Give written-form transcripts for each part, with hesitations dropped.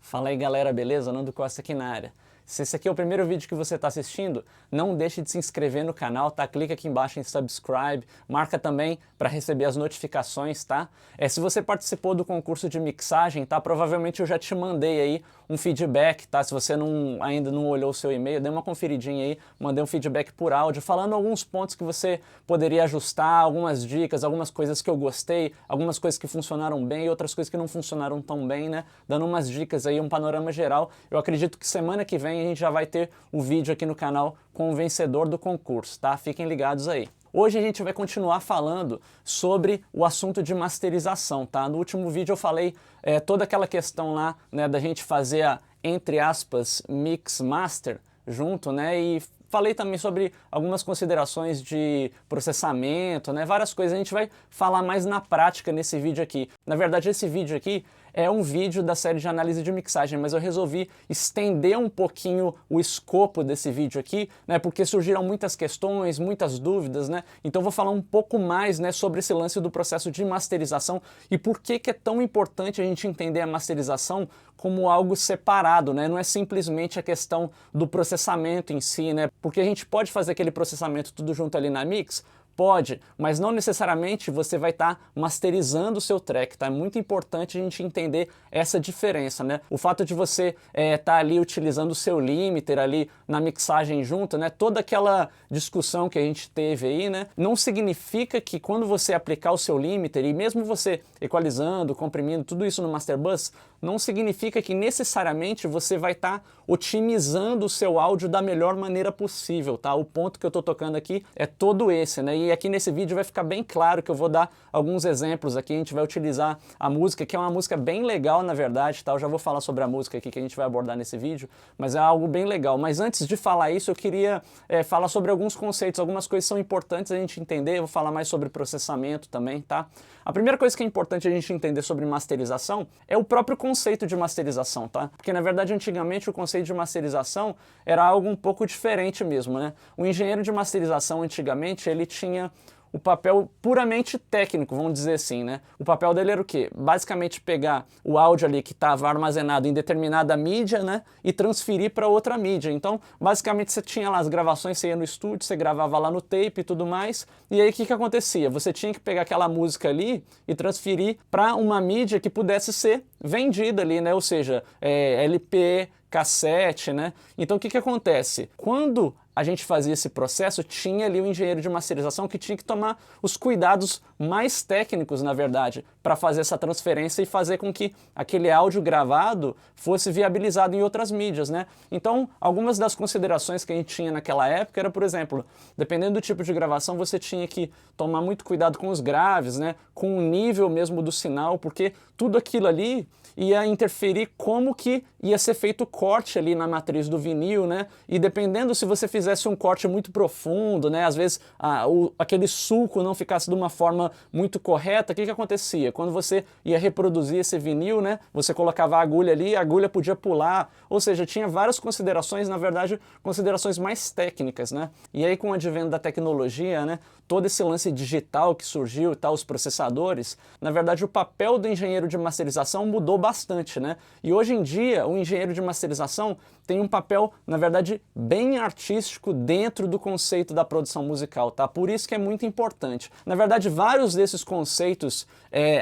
Fala aí galera, beleza? Nando Costa aqui na área. Se esse aqui é o primeiro vídeo que você está assistindo, não deixe de se inscrever no canal, tá? Clica aqui embaixo em subscribe, marca também para receber as notificações, tá? Se você participou do concurso de mixagem, tá? Provavelmente eu já te mandei aí um feedback, tá? Se você ainda não olhou o seu e-mail, dê uma conferidinha aí, mandei um feedback por áudio, falando alguns pontos que você poderia ajustar, algumas dicas, algumas coisas que eu gostei, algumas coisas que funcionaram bem e outras coisas que não funcionaram tão bem, né? Dando umas dicas aí, um panorama geral. Eu acredito que semana que vem a gente já vai ter um vídeo aqui no canal com o vencedor do concurso, tá? Fiquem ligados aí. Hoje a gente vai continuar falando sobre o assunto de masterização, tá? No último vídeo eu falei toda aquela questão lá, né, da gente fazer a, entre aspas, mix master junto, né? E falei também sobre algumas considerações de processamento, né? Várias coisas. A gente vai falar mais na prática nesse vídeo aqui. Na verdade, esse vídeo aqui é um vídeo da série de análise de mixagem, mas eu resolvi estender um pouquinho o escopo desse vídeo aqui, né? Porque surgiram muitas questões, muitas dúvidas, né? Então vou falar um pouco mais, né, sobre esse lance do processo de masterização e por que que é tão importante a gente entender a masterização como algo separado, né? Não é simplesmente a questão do processamento em si, né? Porque a gente pode fazer aquele processamento tudo junto ali na mix. Pode, mas não necessariamente você vai estar masterizando o seu track, tá? É muito importante a gente entender essa diferença, né? O fato de você estar ali utilizando o seu limiter ali na mixagem junto, né? Toda aquela discussão que a gente teve aí, né? Não significa que quando você aplicar o seu limiter e mesmo você equalizando, comprimindo, tudo isso no Master Bus, não significa que necessariamente você vai estar otimizando o seu áudio da melhor maneira possível, tá? O ponto que eu tô tocando aqui é todo esse, né? E aqui nesse vídeo vai ficar bem claro que eu vou dar alguns exemplos aqui, a gente vai utilizar a música, que é uma música bem legal na verdade, tá? Eu já vou falar sobre a música aqui que a gente vai abordar nesse vídeo, mas é algo bem legal. Mas antes de falar isso, eu queria falar sobre alguns conceitos, algumas coisas são importantes a gente entender, eu vou falar mais sobre processamento também, tá? A primeira coisa que é importante a gente entender sobre masterização é o próprio conceito de masterização, tá? Porque na verdade antigamente o conceito de masterização era algo um pouco diferente mesmo, né? O engenheiro de masterização antigamente ele tinha o papel puramente técnico, vamos dizer assim, né? O papel dele era o quê? Basicamente pegar o áudio ali que estava armazenado em determinada mídia, né? E transferir para outra mídia. Então, basicamente você tinha lá as gravações, você ia no estúdio, você gravava lá no tape e tudo mais. E aí o que que acontecia? Você tinha que pegar aquela música ali e transferir para uma mídia que pudesse ser vendida ali, né? Ou seja, LP, cassete, né? Então o que que acontece? Quando a gente fazia esse processo, tinha ali o engenheiro de masterização que tinha que tomar os cuidados mais técnicos, na verdade, para fazer essa transferência e fazer com que aquele áudio gravado fosse viabilizado em outras mídias, né? Então, algumas das considerações que a gente tinha naquela época era, por exemplo, dependendo do tipo de gravação, você tinha que tomar muito cuidado com os graves, né? Com o nível mesmo do sinal, porque tudo aquilo ali ia interferir como que ia ser feito o corte ali na matriz do vinil, né? E dependendo se você fizesse um corte muito profundo, né? Às vezes aquele sulco não ficasse de uma forma muito correta, o que que acontecia? Quando você ia reproduzir esse vinil, né? Você colocava a agulha ali, a agulha podia pular, ou seja, tinha várias considerações, na verdade, considerações mais técnicas, né? E aí com o advento da tecnologia, né? Todo esse lance digital que surgiu e tal, os processadores, na verdade o papel do engenheiro de masterização mudou bastante, né? E hoje em dia o engenheiro de masterização tem um papel, na verdade, bem artístico dentro do conceito da produção musical, tá? Por isso que é muito importante. Na verdade, vários desses conceitos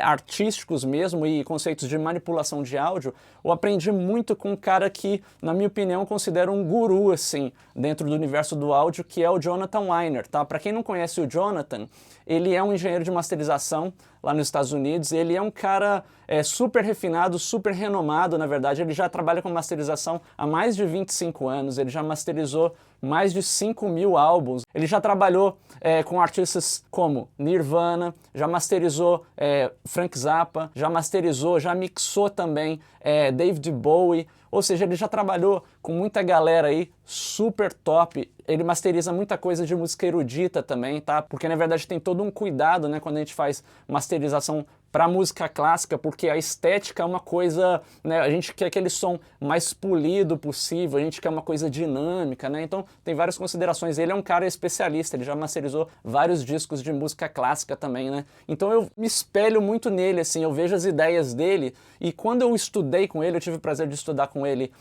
artísticos mesmo e conceitos de manipulação de áudio, eu aprendi muito com um cara que, na minha opinião, considero um guru, assim, dentro do universo do áudio, que é o Jonathan Weiner, tá? Para quem não conhece o Jonathan, ele é um engenheiro de masterização lá nos Estados Unidos, ele é um cara super refinado, super renomado, na verdade, ele já trabalha com masterização há mais de 25 anos, ele já masterizou mais de 5.000 álbuns, ele já trabalhou com artistas como Nirvana, já masterizou Frank Zappa, já masterizou, já mixou também David Bowie, ou seja, ele já trabalhou com muita galera aí super top. Ele masteriza muita coisa de música erudita também, tá? Porque na verdade tem todo um cuidado, né, quando a gente faz masterização para música clássica, porque a estética é uma coisa, né, a gente quer aquele som mais polido possível, a gente quer uma coisa dinâmica, né? Então tem várias considerações. Ele é um cara especialista, ele já masterizou vários discos de música clássica também, né? Então eu me espelho muito nele, assim, eu vejo as ideias dele, e quando eu estudei com ele, eu tive o prazer de estudar com ele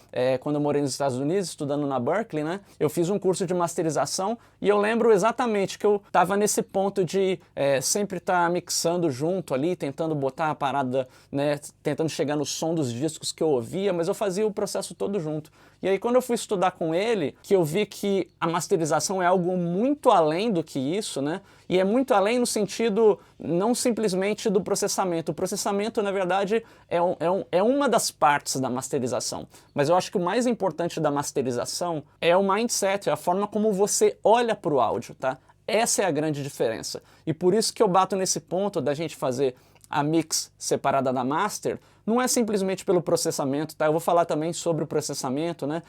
quando eu morei nos Estados Unidos, estudando na Berkeley, né? Eu fiz um curso de masterização e eu lembro exatamente que eu estava nesse ponto de sempre estar mixando junto ali, tentando botar a parada, né, tentando chegar no som dos discos que eu ouvia, mas eu fazia o processo todo junto. E aí quando eu fui estudar com ele, que eu vi que a masterização é algo muito além do que isso, né? E é muito além no sentido não simplesmente do processamento. O processamento, na verdade, é uma das partes da masterização. Mas eu acho que o mais importante da masterização é o mindset, é a forma como você olha para o áudio, tá? Essa é a grande diferença. E por isso que eu bato nesse ponto da gente fazer a mix separada da master, não é simplesmente pelo processamento, tá? Eu vou falar também sobre o processamento, né?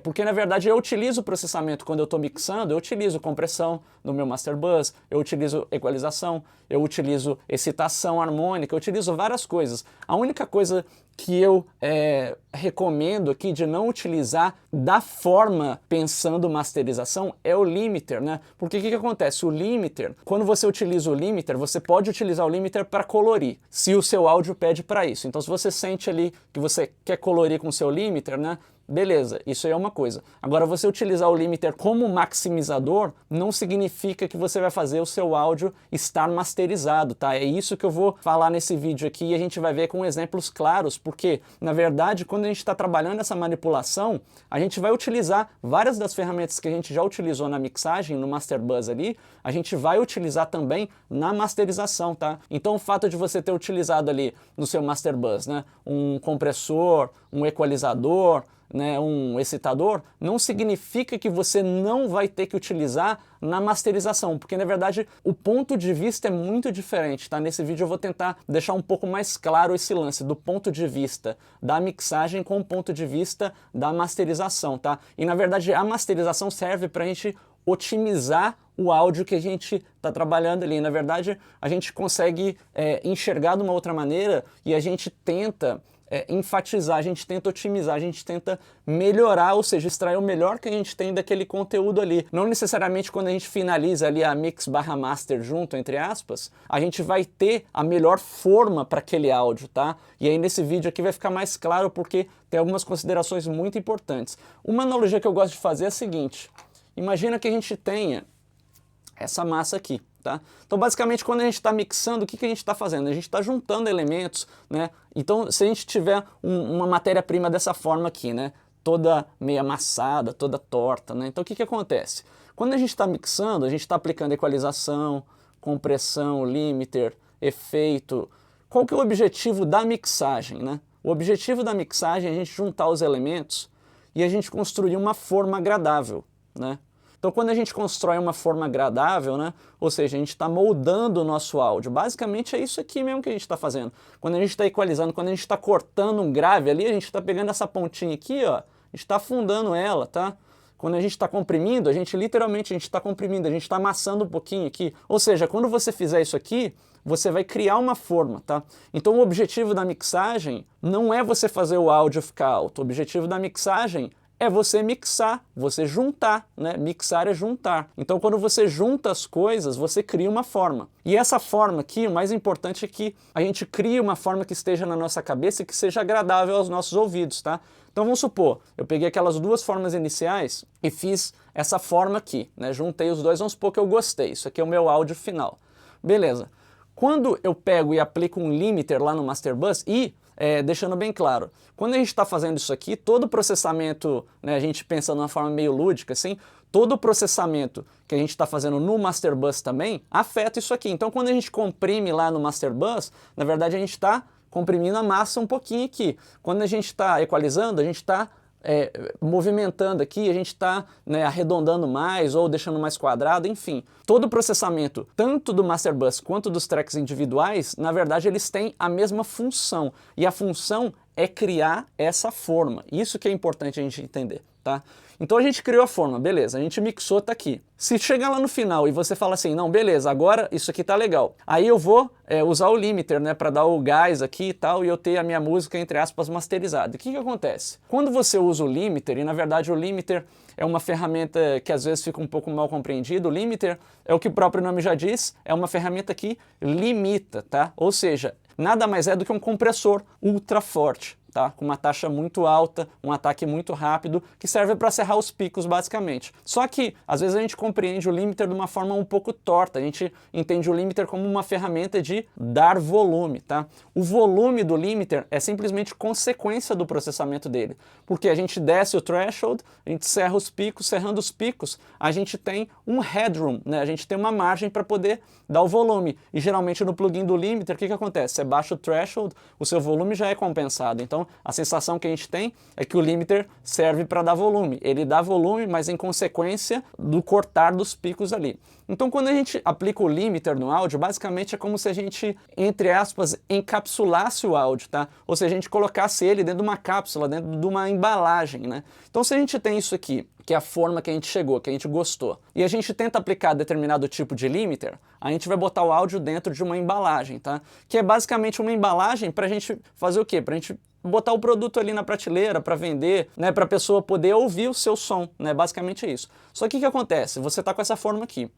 Porque na verdade eu utilizo o processamento quando eu estou mixando, eu utilizo compressão no meu master bus, eu utilizo equalização, eu utilizo excitação harmônica, eu utilizo várias coisas. A única coisa que eu recomendo aqui de não utilizar da forma pensando masterização é o limiter, né? Porque o que acontece? O limiter, quando você utiliza o limiter, você pode utilizar o limiter para colorir, se o seu áudio pede para isso. Então se você sente ali que você quer colorir com o seu limiter, né? Beleza, isso aí é uma coisa. Agora, você utilizar o limiter como maximizador não significa que você vai fazer o seu áudio estar masterizado, tá? É isso que eu vou falar nesse vídeo aqui e a gente vai ver com exemplos claros, porque, na verdade, quando a gente está trabalhando essa manipulação, a gente vai utilizar várias das ferramentas que a gente já utilizou na mixagem, no Master Bus ali, a gente vai utilizar também na masterização, tá? Então, o fato de você ter utilizado ali no seu Master Bus, né, um compressor, um equalizador, né, um excitador, não significa que você não vai ter que utilizar na masterização, porque na verdade o ponto de vista é muito diferente, tá? Nesse vídeo eu vou tentar deixar um pouco mais claro esse lance do ponto de vista da mixagem com o ponto de vista da masterização, tá? E na verdade a masterização serve para a gente otimizar o áudio que a gente está trabalhando ali. Na verdade a gente consegue enxergar de uma outra maneira e a gente tenta enfatizar, a gente tenta otimizar, a gente tenta melhorar, ou seja, extrair o melhor que a gente tem daquele conteúdo ali. Não necessariamente quando a gente finaliza ali a mix barra master junto, entre aspas, a gente vai ter a melhor forma para aquele áudio, tá? E aí nesse vídeo aqui vai ficar mais claro porque tem algumas considerações muito importantes. Uma analogia que eu gosto de fazer é a seguinte: imagina que a gente tenha essa massa aqui. Tá? Então basicamente quando a gente está mixando, o que a gente está fazendo? A gente está juntando elementos, né? Então se a gente tiver uma matéria-prima dessa forma aqui, né, toda meio amassada, toda torta, né? Então o que acontece? Quando a gente está mixando, a gente está aplicando equalização, compressão, limiter, efeito. Qual que é o objetivo da mixagem, né? O objetivo da mixagem é a gente juntar os elementos e a gente construir uma forma agradável, né? Então quando a gente constrói uma forma agradável, né, ou seja, a gente está moldando o nosso áudio, basicamente é isso aqui mesmo que a gente está fazendo. Quando a gente está equalizando, quando a gente está cortando um grave ali, a gente está pegando essa pontinha aqui, ó, a gente está afundando ela, tá? Quando a gente está comprimindo, a gente literalmente está comprimindo, a gente está amassando um pouquinho aqui. Ou seja, quando você fizer isso aqui, você vai criar uma forma, tá? Então o objetivo da mixagem não é você fazer o áudio ficar alto, o objetivo da mixagem é você mixar, você juntar, né? Mixar é juntar. Então quando você junta as coisas, você cria uma forma. E essa forma aqui, o mais importante é que a gente crie uma forma que esteja na nossa cabeça e que seja agradável aos nossos ouvidos, tá? Então vamos supor, eu peguei aquelas duas formas iniciais e fiz essa forma aqui, né? Juntei os dois, vamos supor que eu gostei. Isso aqui é o meu áudio final. Beleza. Quando eu pego e aplico um limiter lá no Master Bus e deixando bem claro, quando a gente está fazendo isso aqui, todo o processamento, né, a gente pensa de uma forma meio lúdica, assim, todo o processamento que a gente está fazendo no Master Bus também afeta isso aqui. Então quando a gente comprime lá no Master Bus, na verdade a gente está comprimindo a massa um pouquinho aqui. Quando a gente está equalizando, a gente está movimentando aqui, a gente está, né, arredondando mais ou deixando mais quadrado, enfim. Todo o processamento, tanto do Master Bus quanto dos tracks individuais, na verdade eles têm a mesma função. E a função é criar essa forma. Isso que é importante a gente entender, tá? tá? Então a gente criou a forma, beleza, a gente mixou, tá aqui. Se chegar lá no final e você fala assim, não, beleza, agora isso aqui tá legal. Aí eu vou usar o limiter, né, para dar o gás aqui e tal, e eu ter a minha música, entre aspas, masterizada. O que que acontece? Quando você usa o limiter, e na verdade o limiter é uma ferramenta que às vezes fica um pouco mal compreendido, o limiter é o que o próprio nome já diz, é uma ferramenta que limita, tá? Ou seja, nada mais é do que um compressor ultra forte. Tá? Com uma taxa muito alta, um ataque muito rápido, que serve para serrar os picos basicamente. Só que às vezes a gente compreende o limiter de uma forma um pouco torta, a gente entende o limiter como uma ferramenta de dar volume. Tá? O volume do limiter é simplesmente consequência do processamento dele, porque a gente desce o threshold, a gente serra os picos, serrando os picos, a gente tem um headroom, né? A gente tem uma margem para poder dar o volume, e geralmente no plugin do limiter, o que que acontece? Você baixa o threshold, o seu volume já é compensado, então a sensação que a gente tem é que o limiter serve para dar volume. Ele dá volume, mas em consequência do cortar dos picos ali. Então quando a gente aplica o limiter no áudio, basicamente é como se a gente, entre aspas, encapsulasse o áudio, tá? Ou seja, a gente colocasse ele dentro de uma cápsula, dentro de uma embalagem, né? Então se a gente tem isso aqui, que é a forma que a gente chegou, que a gente gostou, e a gente tenta aplicar determinado tipo de limiter, a gente vai botar o áudio dentro de uma embalagem, tá? Que é basicamente uma embalagem para a gente fazer o quê? Para a gente botar o produto ali na prateleira para vender, né, para a pessoa poder ouvir o seu som, né? Basicamente é isso. Só que o que acontece? Você está com essa forma aqui.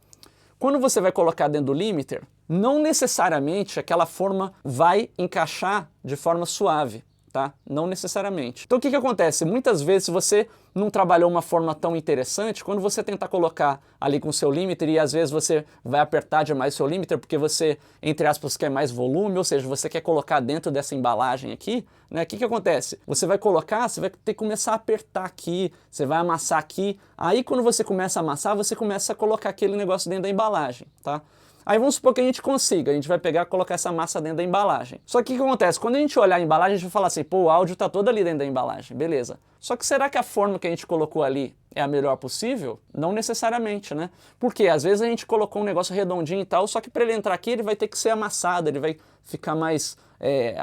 Quando você vai colocar dentro do limiter, não necessariamente aquela forma vai encaixar de forma suave, tá? Não necessariamente. Então o que que acontece? Muitas vezes, se você não trabalhou uma forma tão interessante, quando você tentar colocar ali com o seu limiter, e às vezes você vai apertar demais o seu limiter porque você, entre aspas, quer mais volume, ou seja, você quer colocar dentro dessa embalagem aqui, né? O que que acontece? Você vai colocar, você vai ter que começar a apertar aqui, você vai amassar aqui, aí quando você começa a amassar, você começa a colocar aquele negócio dentro da embalagem, tá? Aí vamos supor que a gente consiga, a gente vai pegar e colocar essa massa dentro da embalagem. Só que o que acontece? Quando a gente olhar a embalagem, a gente vai falar assim, pô, o áudio tá todo ali dentro da embalagem, beleza. Só que será que a forma que a gente colocou ali é a melhor possível? Não necessariamente, né? Porque às vezes a gente colocou um negócio redondinho e tal, só que para ele entrar aqui ele vai ter que ser amassado, ele vai ficar mais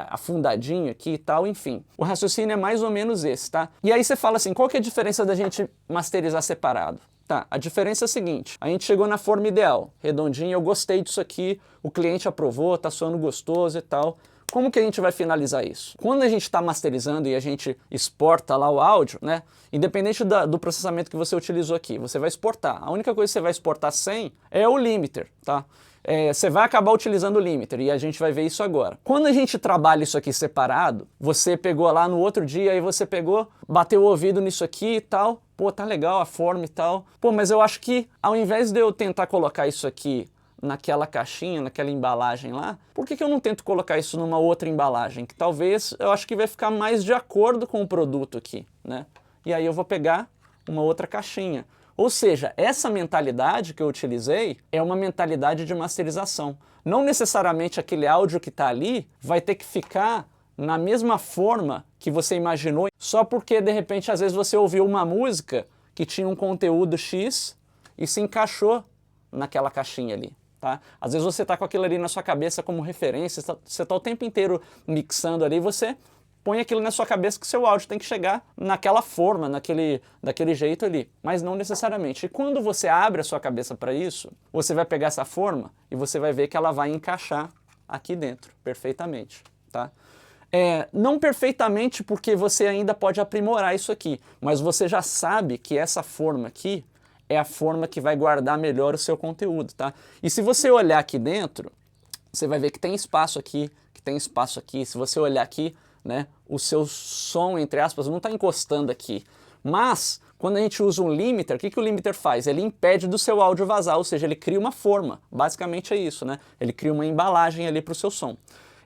afundadinho aqui e tal, enfim. O raciocínio é mais ou menos esse, tá? E aí você fala assim, qual que é a diferença da gente masterizar separado? Tá, a diferença é a seguinte, a gente chegou na forma ideal, redondinha, eu gostei disso aqui, o cliente aprovou, tá soando gostoso e tal. Como que a gente vai finalizar isso? Quando a gente está masterizando e a gente exporta lá o áudio, né? Independente do processamento que você utilizou aqui, você vai exportar. A única coisa que você vai exportar sem é o limiter, tá? Você vai acabar utilizando o limiter e a gente vai ver isso agora. Quando a gente trabalha isso aqui separado, você pegou lá no outro dia e você pegou, bateu o ouvido nisso aqui e tal, pô, tá legal a forma e tal. Pô, mas eu acho que ao invés de eu tentar colocar isso aqui naquela caixinha, naquela embalagem lá, por que que eu não tento colocar isso numa outra embalagem? Que talvez eu acho que vai ficar mais de acordo com o produto aqui, né? E aí eu vou pegar uma outra caixinha. Ou seja, essa mentalidade que eu utilizei é uma mentalidade de masterização. Não necessariamente aquele áudio que está ali vai ter que ficar na mesma forma que você imaginou, só porque de repente às vezes você ouviu uma música que tinha um conteúdo X e se encaixou naquela caixinha ali. Tá? Às vezes você está com aquilo ali na sua cabeça como referência, você está o tempo inteiro mixando ali, você põe aquilo na sua cabeça que seu áudio tem que chegar naquela forma, daquele jeito ali, mas não necessariamente. E quando você abre a sua cabeça para isso, você vai pegar essa forma e você vai ver que ela vai encaixar aqui dentro, perfeitamente. Tá? Não perfeitamente porque você ainda pode aprimorar isso aqui, mas você já sabe que essa forma aqui é a forma que vai guardar melhor o seu conteúdo. Tá? E se você olhar aqui dentro, você vai ver que tem espaço aqui, que tem espaço aqui. Se você olhar aqui, né, o seu som, entre aspas, não está encostando aqui. Mas, quando a gente usa um limiter, o que que o limiter faz? Ele impede do seu áudio vazar, ou seja, ele cria uma forma. Basicamente é isso, né? Ele cria uma embalagem ali para o seu som.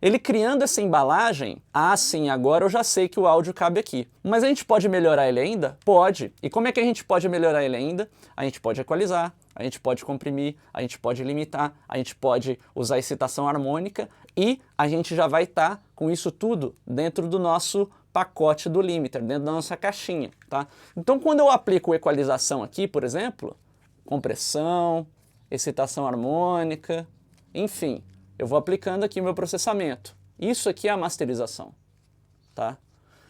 Ele criando essa embalagem, sim, agora eu já sei que o áudio cabe aqui. Mas a gente pode melhorar ele ainda? Pode. E como é que a gente pode melhorar ele ainda? A gente pode equalizar, a gente pode comprimir, a gente pode limitar, a gente pode usar excitação harmônica e a gente já vai estar com isso tudo dentro do nosso pacote do limiter, dentro da nossa caixinha, tá? Então quando eu aplico equalização aqui, por exemplo, compressão, excitação harmônica, enfim, eu vou aplicando aqui o meu processamento. Isso aqui é a masterização, tá?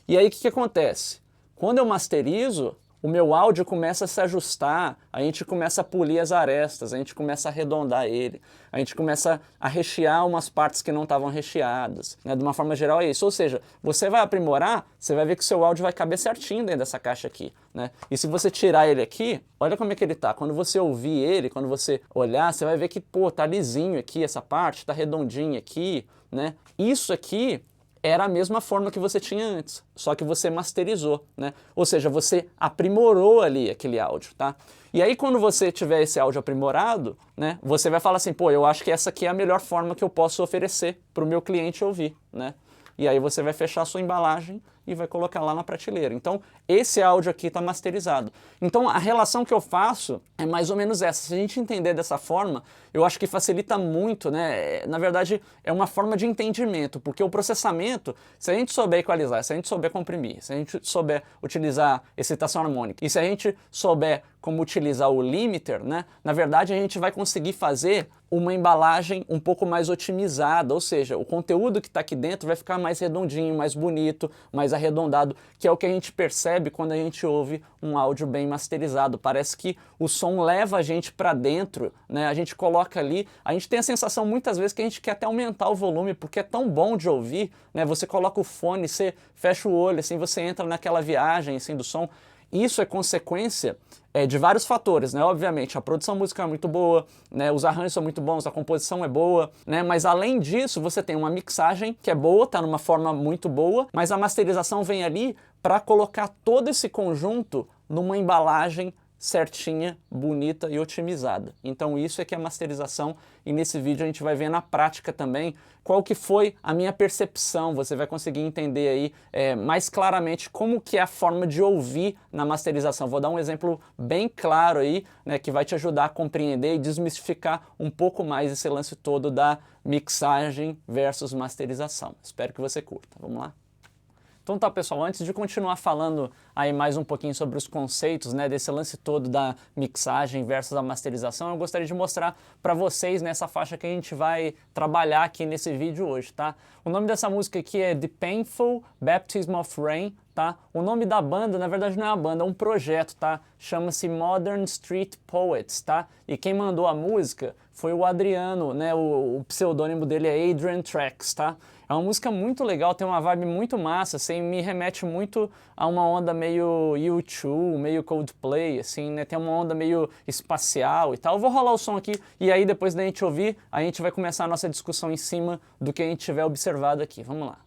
E aí o que que acontece? Quando eu masterizo, o meu áudio começa a se ajustar, a gente começa a polir as arestas, a gente começa a arredondar ele, a gente começa a rechear umas partes que não estavam recheadas, né? De uma forma geral é isso. Ou seja, você vai aprimorar, você vai ver que o seu áudio vai caber certinho dentro dessa caixa aqui, né? E se você tirar ele aqui, olha como é que ele tá. Quando você ouvir ele, quando você olhar, você vai ver que, pô, tá lisinho aqui essa parte, tá redondinho aqui, né? Isso aqui era a mesma forma que você tinha antes, só que você masterizou, né? Ou seja, você aprimorou ali aquele áudio, tá? E aí quando você tiver esse áudio aprimorado, né, você vai falar assim, pô, eu acho que essa aqui é a melhor forma que eu posso oferecer para o meu cliente ouvir, né? E aí você vai fechar a sua embalagem e vai colocar lá na prateleira. Então, esse áudio aqui está masterizado. Então, a relação que eu faço é mais ou menos essa. Se a gente entender dessa forma, eu acho que facilita muito, né? Na verdade, é uma forma de entendimento, porque o processamento, se a gente souber equalizar, se a gente souber comprimir, se a gente souber utilizar excitação harmônica, e se a gente souber como utilizar o limiter, né? Na verdade, a gente vai conseguir fazer uma embalagem um pouco mais otimizada, ou seja, o conteúdo que está aqui dentro vai ficar mais redondinho, mais bonito, mais arredondado, que é o que a gente percebe quando a gente ouve um áudio bem masterizado. Parece que o som leva a gente para dentro, né? A gente coloca ali, a gente tem a sensação muitas vezes que a gente quer até aumentar o volume, porque é tão bom de ouvir, né? Você coloca o fone, você fecha o olho, assim, você entra naquela viagem assim, do som. Isso é consequência de vários fatores, né? Obviamente, a produção musical é muito boa, né? Os arranjos são muito bons, a composição é boa, né? Mas além disso, você tem uma mixagem que é boa, tá numa forma muito boa, mas a masterização vem ali para colocar todo esse conjunto numa embalagem certinha, bonita e otimizada. Então isso é que é masterização, e nesse vídeo a gente vai ver na prática também qual que foi a minha percepção. Você vai conseguir entender aí mais claramente como que é a forma de ouvir na masterização. Vou dar um exemplo bem claro aí, né, que vai te ajudar a compreender e desmistificar um pouco mais esse lance todo da mixagem versus masterização. Espero que você curta. Vamos lá? Então tá, pessoal, antes de continuar falando aí mais um pouquinho sobre os conceitos, né, desse lance todo da mixagem versus a masterização, eu gostaria de mostrar para vocês nessa faixa que a gente vai trabalhar aqui nesse vídeo hoje, tá? O nome dessa música aqui é The Painful Baptism of Rain, tá? O nome da banda, na verdade não é uma banda, é um projeto, tá? Chama-se Modern Street Poets, tá? E quem mandou a música foi o Adriano, né? O pseudônimo dele é Adrian Trax, tá? É uma música muito legal, tem uma vibe muito massa, assim, me remete muito a uma onda meio U2, meio Coldplay, assim, né? Tem uma onda meio espacial e tal. Eu vou rolar o som aqui e aí depois da gente ouvir, a gente vai começar a nossa discussão em cima do que a gente tiver observado aqui. Vamos lá.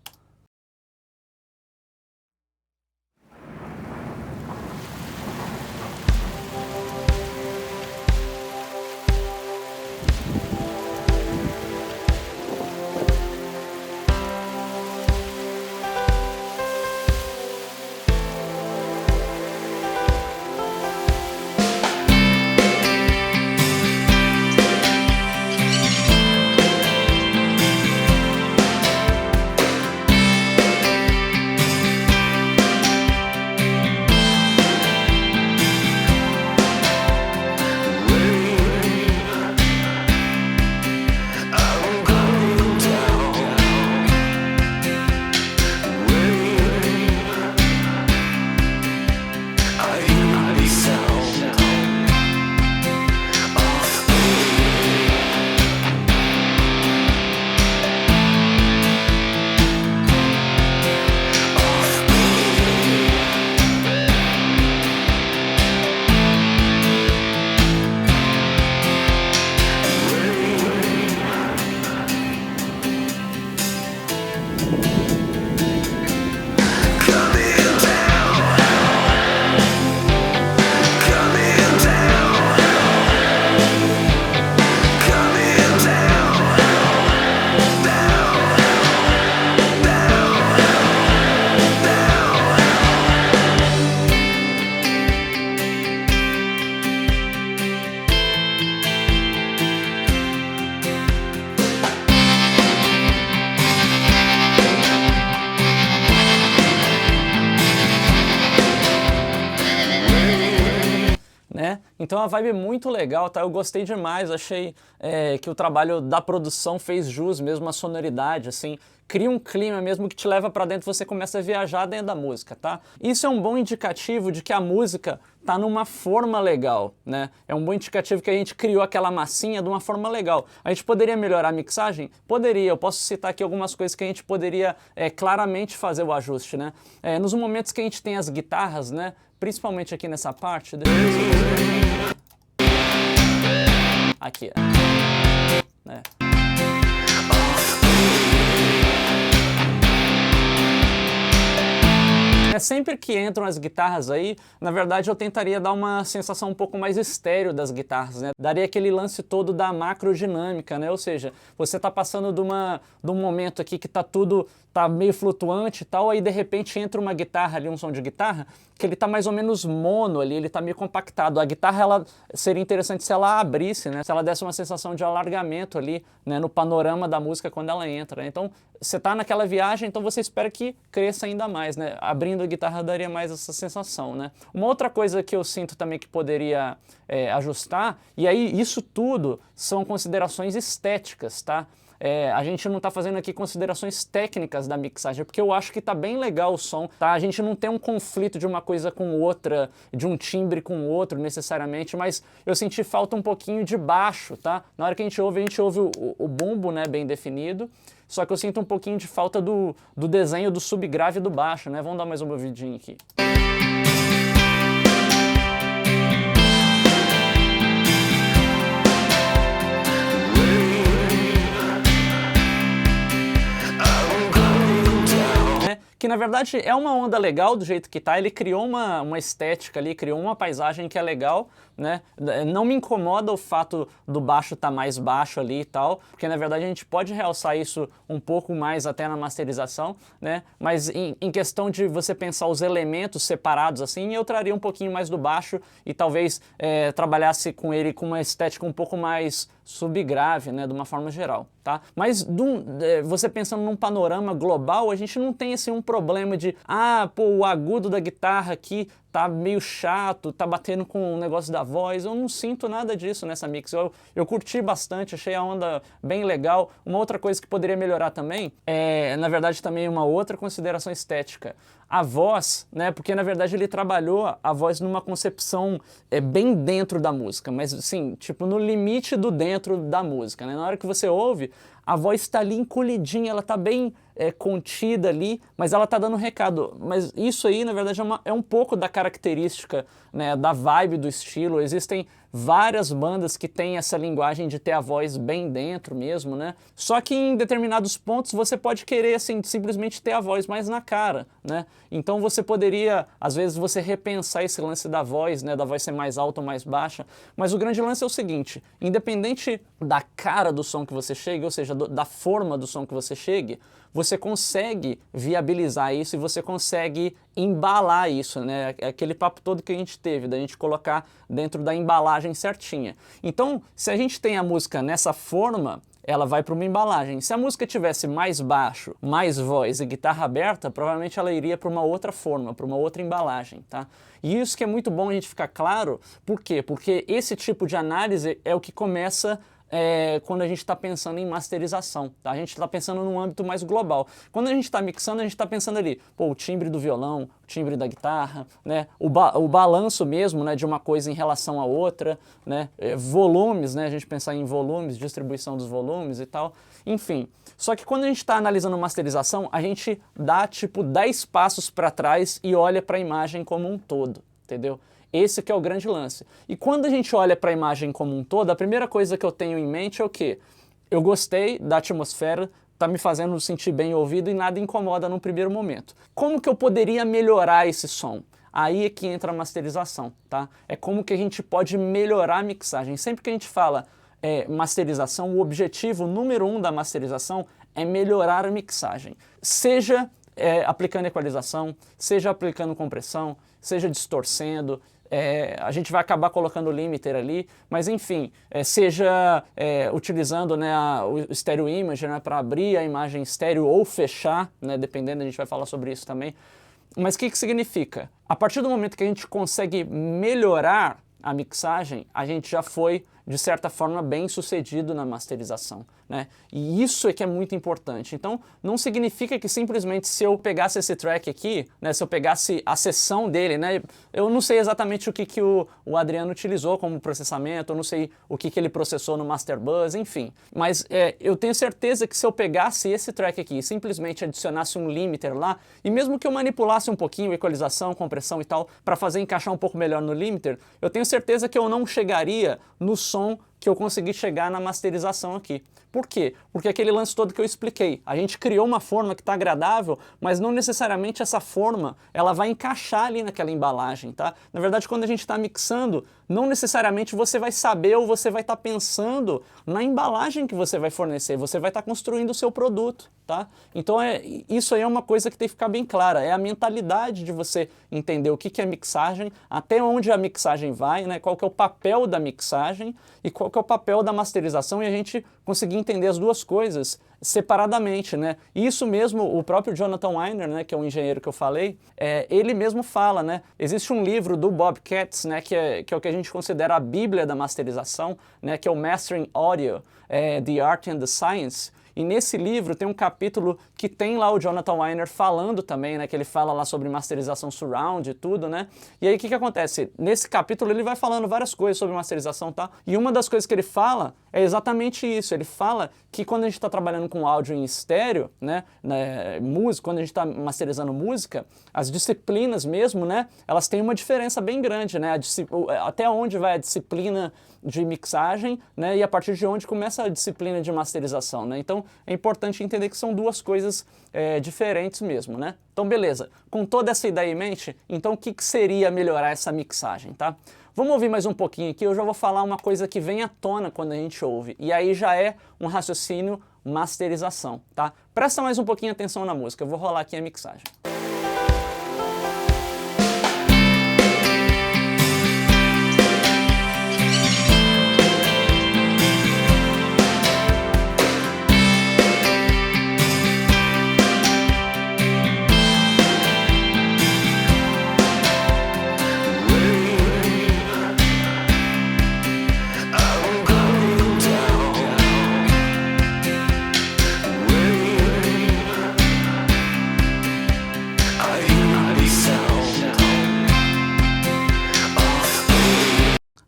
Então a vibe é muito legal, tá? Eu gostei demais, achei que o trabalho da produção fez jus mesmo à sonoridade, assim, cria um clima mesmo que te leva pra dentro, você começa a viajar dentro da música, tá? Isso é um bom indicativo de que a música tá numa forma legal, né? É um bom indicativo que a gente criou aquela massinha de uma forma legal. A gente poderia melhorar a mixagem? Poderia, eu posso citar aqui algumas coisas que a gente poderia claramente fazer o ajuste, né? Nos momentos que a gente tem as guitarras, né? Principalmente aqui nessa parte, aqui, né? Sempre que entram as guitarras aí, na verdade eu tentaria dar uma sensação um pouco mais estéreo das guitarras, né? Daria aquele lance todo da macrodinâmica, né? Ou seja, você tá passando de um momento aqui que tá meio flutuante e tal, aí de repente entra uma guitarra ali, um som de guitarra, que ele tá mais ou menos mono ali, ele tá meio compactado. A guitarra, ela seria interessante se ela abrisse, né? Se ela desse uma sensação de alargamento ali, né? No panorama da música quando ela entra, né? Então, você tá naquela viagem, então você espera que cresça ainda mais, né? Abrindo a guitarra daria mais essa sensação, né? Uma outra coisa que eu sinto também que poderia ajustar, e aí isso tudo são considerações estéticas, tá? A gente não está fazendo aqui considerações técnicas da mixagem, porque eu acho que tá bem legal o som, tá? A gente não tem um conflito de uma coisa com outra, de um timbre com outro necessariamente, mas eu senti falta um pouquinho de baixo, tá? Na hora que a gente ouve o bumbo, né, bem definido, só que eu sinto um pouquinho de falta do desenho do subgrave do baixo, né? Vamos dar mais uma ouvidinha aqui. Que na verdade é uma onda legal do jeito que tá, ele criou uma estética ali, criou uma paisagem que é legal, né? Não me incomoda o fato do baixo estar mais baixo ali e tal, porque na verdade a gente pode realçar isso um pouco mais até na masterização, né? Mas em questão de você pensar os elementos separados assim, eu traria um pouquinho mais do baixo e talvez trabalhasse com ele com uma estética um pouco mais subgrave, né, de uma forma geral, tá? Mas você pensando num panorama global, a gente não tem assim um problema de, o agudo da guitarra aqui tá meio chato, tá batendo com o negócio da voz. Eu não sinto nada disso nessa mix. Eu curti bastante, achei a onda bem legal. Uma outra coisa que poderia melhorar também na verdade, também uma outra consideração estética. A voz, né? Porque na verdade ele trabalhou a voz numa concepção bem dentro da música, mas assim, tipo no limite do dentro da música, né? Na hora que você ouve, a voz está ali encolhidinha, ela está bem contida ali, mas ela está dando recado. Mas isso aí, na verdade, é um pouco da característica, né, da vibe do estilo. Existem várias bandas que têm essa linguagem de ter a voz bem dentro mesmo, né? Só que em determinados pontos você pode querer, assim, simplesmente ter a voz mais na cara, né? Então você poderia, às vezes, você repensar esse lance da voz, né? Da voz ser mais alta ou mais baixa. Mas o grande lance é o seguinte, independente da cara do som que você chegue, ou seja, da forma do som que você chegue, você consegue viabilizar isso e você consegue embalar isso, né? Aquele papo todo que a gente teve, da gente colocar dentro da embalagem certinha. Então, se a gente tem a música nessa forma, ela vai para uma embalagem. Se a música tivesse mais baixo, mais voz e guitarra aberta, provavelmente ela iria para uma outra forma, para uma outra embalagem, tá? E isso que é muito bom a gente ficar claro, por quê? Porque esse tipo de análise é o que começa quando a gente está pensando em masterização, tá? A gente está pensando num âmbito mais global. Quando a gente está mixando, a gente está pensando ali, o timbre do violão, o timbre da guitarra, né? O balanço mesmo, né, de uma coisa em relação à outra, né? Volumes, né? A gente pensar em volumes, distribuição dos volumes e tal, enfim. Só que quando a gente está analisando masterização, a gente dá tipo 10 passos para trás e olha para a imagem como um todo, entendeu? Esse que é o grande lance. E quando a gente olha para a imagem como um todo, a primeira coisa que eu tenho em mente é o quê? Eu gostei da atmosfera, tá me fazendo sentir bem ouvido e nada incomoda no primeiro momento. Como que eu poderia melhorar esse som? Aí é que entra a masterização, tá? É como que a gente pode melhorar a mixagem. Sempre que a gente fala masterização, o objetivo número 1 da masterização é melhorar a mixagem. Seja aplicando equalização, seja aplicando compressão, seja distorcendo, a gente vai acabar colocando o limiter ali, mas enfim, seja utilizando, né, o stereo image, né, para abrir a imagem estéreo ou fechar, né, dependendo, a gente vai falar sobre isso também. Mas o que significa? A partir do momento que a gente consegue melhorar a mixagem, a gente já foi, de certa forma, bem sucedido na masterização, né? E isso é que é muito importante. Então, não significa que simplesmente se eu pegasse esse track aqui, né, se eu pegasse a sessão dele, né, eu não sei exatamente o que o Adriano utilizou como processamento, eu não sei o que ele processou no Master Bus, enfim. Mas eu tenho certeza que se eu pegasse esse track aqui e simplesmente adicionasse um limiter lá, e mesmo que eu manipulasse um pouquinho equalização, compressão e tal, para fazer encaixar um pouco melhor no limiter, eu tenho certeza que eu não chegaria no som que eu consegui chegar na masterização aqui. Por quê? Porque aquele lance todo que eu expliquei, a gente criou uma forma que está agradável, mas não necessariamente essa forma ela vai encaixar ali naquela embalagem, tá? Na verdade, quando a gente está mixando, não necessariamente você vai saber ou você vai estar pensando na embalagem que você vai fornecer, você vai estar construindo o seu produto, tá? Então isso aí é uma coisa que tem que ficar bem clara, é a mentalidade de você entender o que é mixagem, até onde a mixagem vai, né? Qual que é o papel da mixagem e qual que é o papel da masterização, e a gente conseguir entender as duas coisas separadamente, né? E isso mesmo, o próprio Jonathan Weiner, né, que é um engenheiro que eu falei, ele mesmo fala, né? Existe um livro do Bob Katz, né, que é o que a gente considera a bíblia da masterização, né, que é o Mastering Audio, The Art and the Science. E nesse livro tem um capítulo que tem lá o Jonathan Weiner falando também, né, que ele fala lá sobre masterização surround e tudo, né? E aí o que acontece? Nesse capítulo ele vai falando várias coisas sobre masterização, tá? E uma das coisas que ele fala é exatamente isso. Ele fala que quando a gente está trabalhando com áudio em estéreo, né, música, quando a gente está masterizando música, as disciplinas mesmo, né, elas têm uma diferença bem grande, né? Até onde vai a disciplina de mixagem, né, e a partir de onde começa a disciplina de masterização, né? Então é importante entender que são duas coisas diferentes mesmo, né? Então beleza, com toda essa ideia em mente, então o que seria melhorar essa mixagem, tá? Vamos ouvir mais um pouquinho aqui, eu já vou falar uma coisa que vem à tona quando a gente ouve, e aí já é um raciocínio masterização, tá? Presta mais um pouquinho atenção na música, eu vou rolar aqui a mixagem.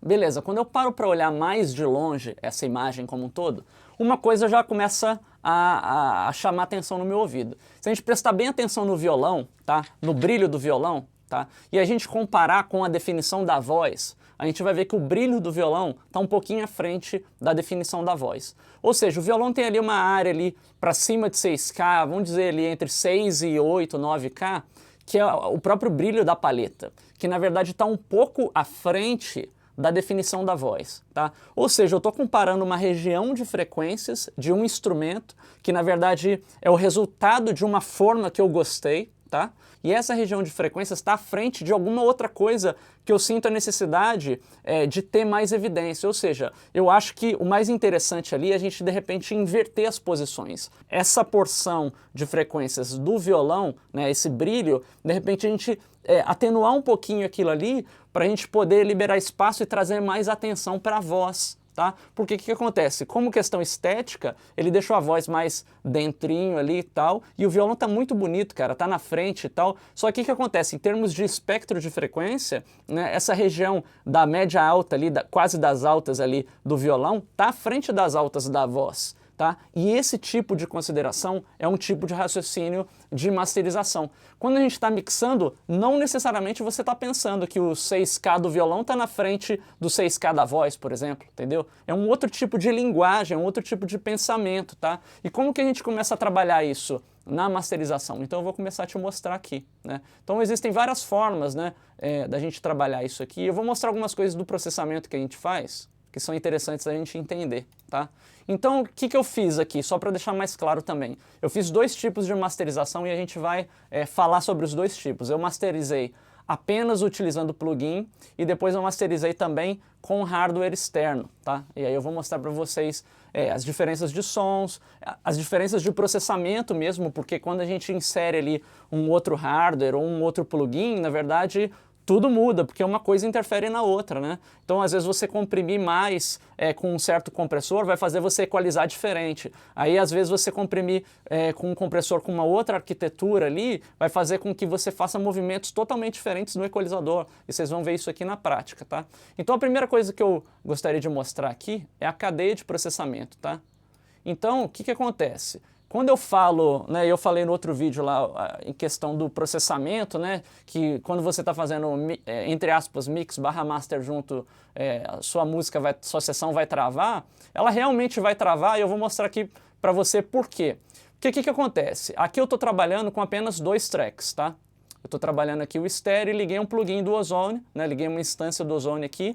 Beleza, quando eu paro para olhar mais de longe essa imagem como um todo, uma coisa já começa a chamar atenção no meu ouvido. Se a gente prestar bem atenção no violão, tá? No brilho do violão, tá? E a gente comparar com a definição da voz, a gente vai ver que o brilho do violão está um pouquinho à frente da definição da voz. Ou seja, o violão tem ali uma área ali para cima de 6K, vamos dizer ali entre 6 e 8, 9K, que é o próprio brilho da palheta, que na verdade está um pouco à frente da definição da voz, tá? Ou seja, eu estou comparando uma região de frequências de um instrumento que na verdade é o resultado de uma forma que eu gostei, tá? E essa região de frequências está à frente de alguma outra coisa que eu sinto a necessidade de ter mais evidência. Ou seja, eu acho que o mais interessante ali é a gente de repente inverter as posições. Essa porção de frequências do violão, né, esse brilho, de repente a gente atenuar um pouquinho aquilo ali para a gente poder liberar espaço e trazer mais atenção para a voz. Tá? Porque o que acontece? Como questão estética, ele deixou a voz mais dentrinho ali e tal, e o violão tá muito bonito, cara, tá na frente e tal, só que o que acontece? Em termos de espectro de frequência, né, essa região da média alta ali, quase das altas ali do violão, tá à frente das altas da voz. Tá? E esse tipo de consideração é um tipo de raciocínio de masterização. Quando a gente está mixando, não necessariamente você está pensando que o 6K do violão está na frente do 6K da voz, por exemplo, entendeu? É um outro tipo de linguagem, é um outro tipo de pensamento, tá? E como que a gente começa a trabalhar isso na masterização? Então eu vou começar a te mostrar aqui, né? Então existem várias formas, né, da gente trabalhar isso aqui. Eu vou mostrar algumas coisas do processamento que a gente faz, que são interessantes a gente entender, tá? Então, o que eu fiz aqui, só para deixar mais claro também? Eu fiz dois tipos de masterização e a gente vai falar sobre os dois tipos. Eu masterizei apenas utilizando plugin e depois eu masterizei também com hardware externo, tá? E aí eu vou mostrar para vocês as diferenças de sons, as diferenças de processamento mesmo, porque quando a gente insere ali um outro hardware ou um outro plugin, na verdade, tudo muda, porque uma coisa interfere na outra, né? Então, às vezes, você comprimir mais com um certo compressor vai fazer você equalizar diferente. Aí, às vezes, você comprimir com um compressor com uma outra arquitetura ali vai fazer com que você faça movimentos totalmente diferentes no equalizador. E vocês vão ver isso aqui na prática, tá? Então, a primeira coisa que eu gostaria de mostrar aqui é a cadeia de processamento, tá? Então, o que que acontece? Quando eu falo, né, eu falei no outro vídeo lá em questão do processamento, né, que quando você está fazendo, entre aspas, mix barra master junto, sua música, sua sessão vai travar, ela realmente vai travar e eu vou mostrar aqui para você por quê. Porque o que que acontece? Aqui eu estou trabalhando com apenas 2 tracks, tá? Eu estou trabalhando aqui o estéreo e liguei um plugin do Ozone, né, liguei uma instância do Ozone aqui,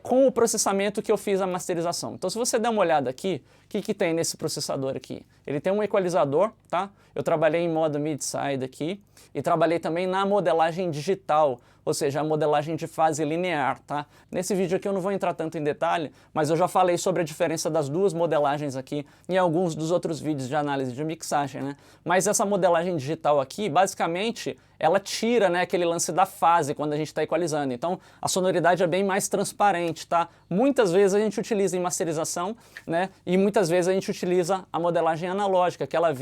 com o processamento que eu fiz a masterização. Então, se você der uma olhada aqui, o que que tem nesse processador aqui? Ele tem um equalizador, tá? Eu trabalhei em modo mid-side aqui e trabalhei também na modelagem digital, ou seja, a modelagem de fase linear, tá? Nesse vídeo aqui eu não vou entrar tanto em detalhe, mas eu já falei sobre a diferença das duas modelagens aqui em alguns dos outros vídeos de análise de mixagem, né? Mas essa modelagem digital aqui, basicamente, ela tira, né, aquele lance da fase quando a gente está equalizando. Então, a sonoridade é bem mais transparente, tá? Muitas vezes a gente utiliza em masterização, né? E muitas vezes a gente utiliza a modelagem analógica, que ela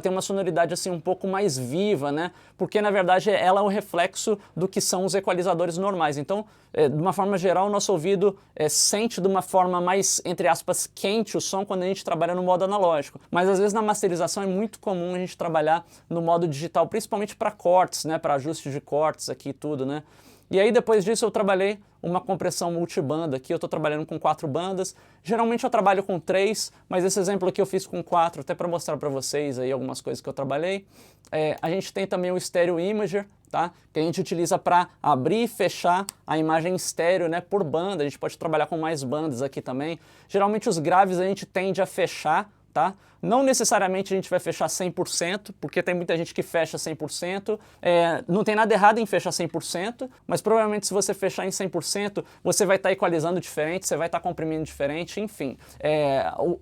tem uma sonoridade assim um pouco mais viva, né? Porque na verdade ela é um reflexo do que são os equalizadores normais. Então, de uma forma geral, o nosso ouvido sente de uma forma mais, entre aspas, quente o som quando a gente trabalha no modo analógico. Mas às vezes na masterização é muito comum a gente trabalhar no modo digital, principalmente para cortes, né? Para ajuste de cortes aqui e tudo, né? E aí depois disso eu trabalhei uma compressão multibanda aqui, eu estou trabalhando com 4 bandas, geralmente eu trabalho com 3, mas esse exemplo aqui eu fiz com 4, até para mostrar para vocês aí algumas coisas que eu trabalhei. A gente tem também o Stereo Imager, tá? Que a gente utiliza para abrir e fechar a imagem estéreo, né, por banda, a gente pode trabalhar com mais bandas aqui também. Geralmente os graves a gente tende a fechar, tá? Não necessariamente a gente vai fechar 100%, porque tem muita gente que fecha 100%. Não tem nada errado em fechar 100%, mas provavelmente se você fechar em 100%, você vai estar equalizando diferente, você vai estar comprimindo diferente, enfim.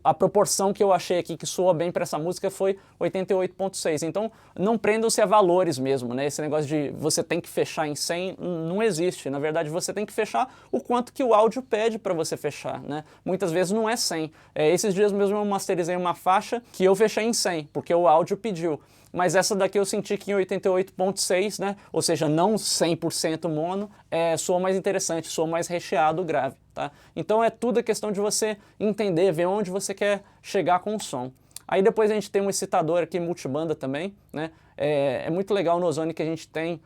A proporção que eu achei aqui que soa bem para essa música foi 88.6. Então, não prendam-se a valores mesmo, né? Esse negócio de você tem que fechar em 100 não existe. Na verdade, você tem que fechar o quanto que o áudio pede para você fechar, né? Muitas vezes não é 100. Esses dias mesmo eu masterizei uma faixa que eu fechei em 100, porque o áudio pediu. Mas essa daqui eu senti que em 88.6, né, ou seja, não 100% mono, soa mais interessante, soa mais recheado o grave, tá? Então é tudo a questão de você entender, ver onde você quer chegar com o som. Aí depois a gente tem um excitador aqui multibanda também, né? É muito legal no Ozone que a gente tem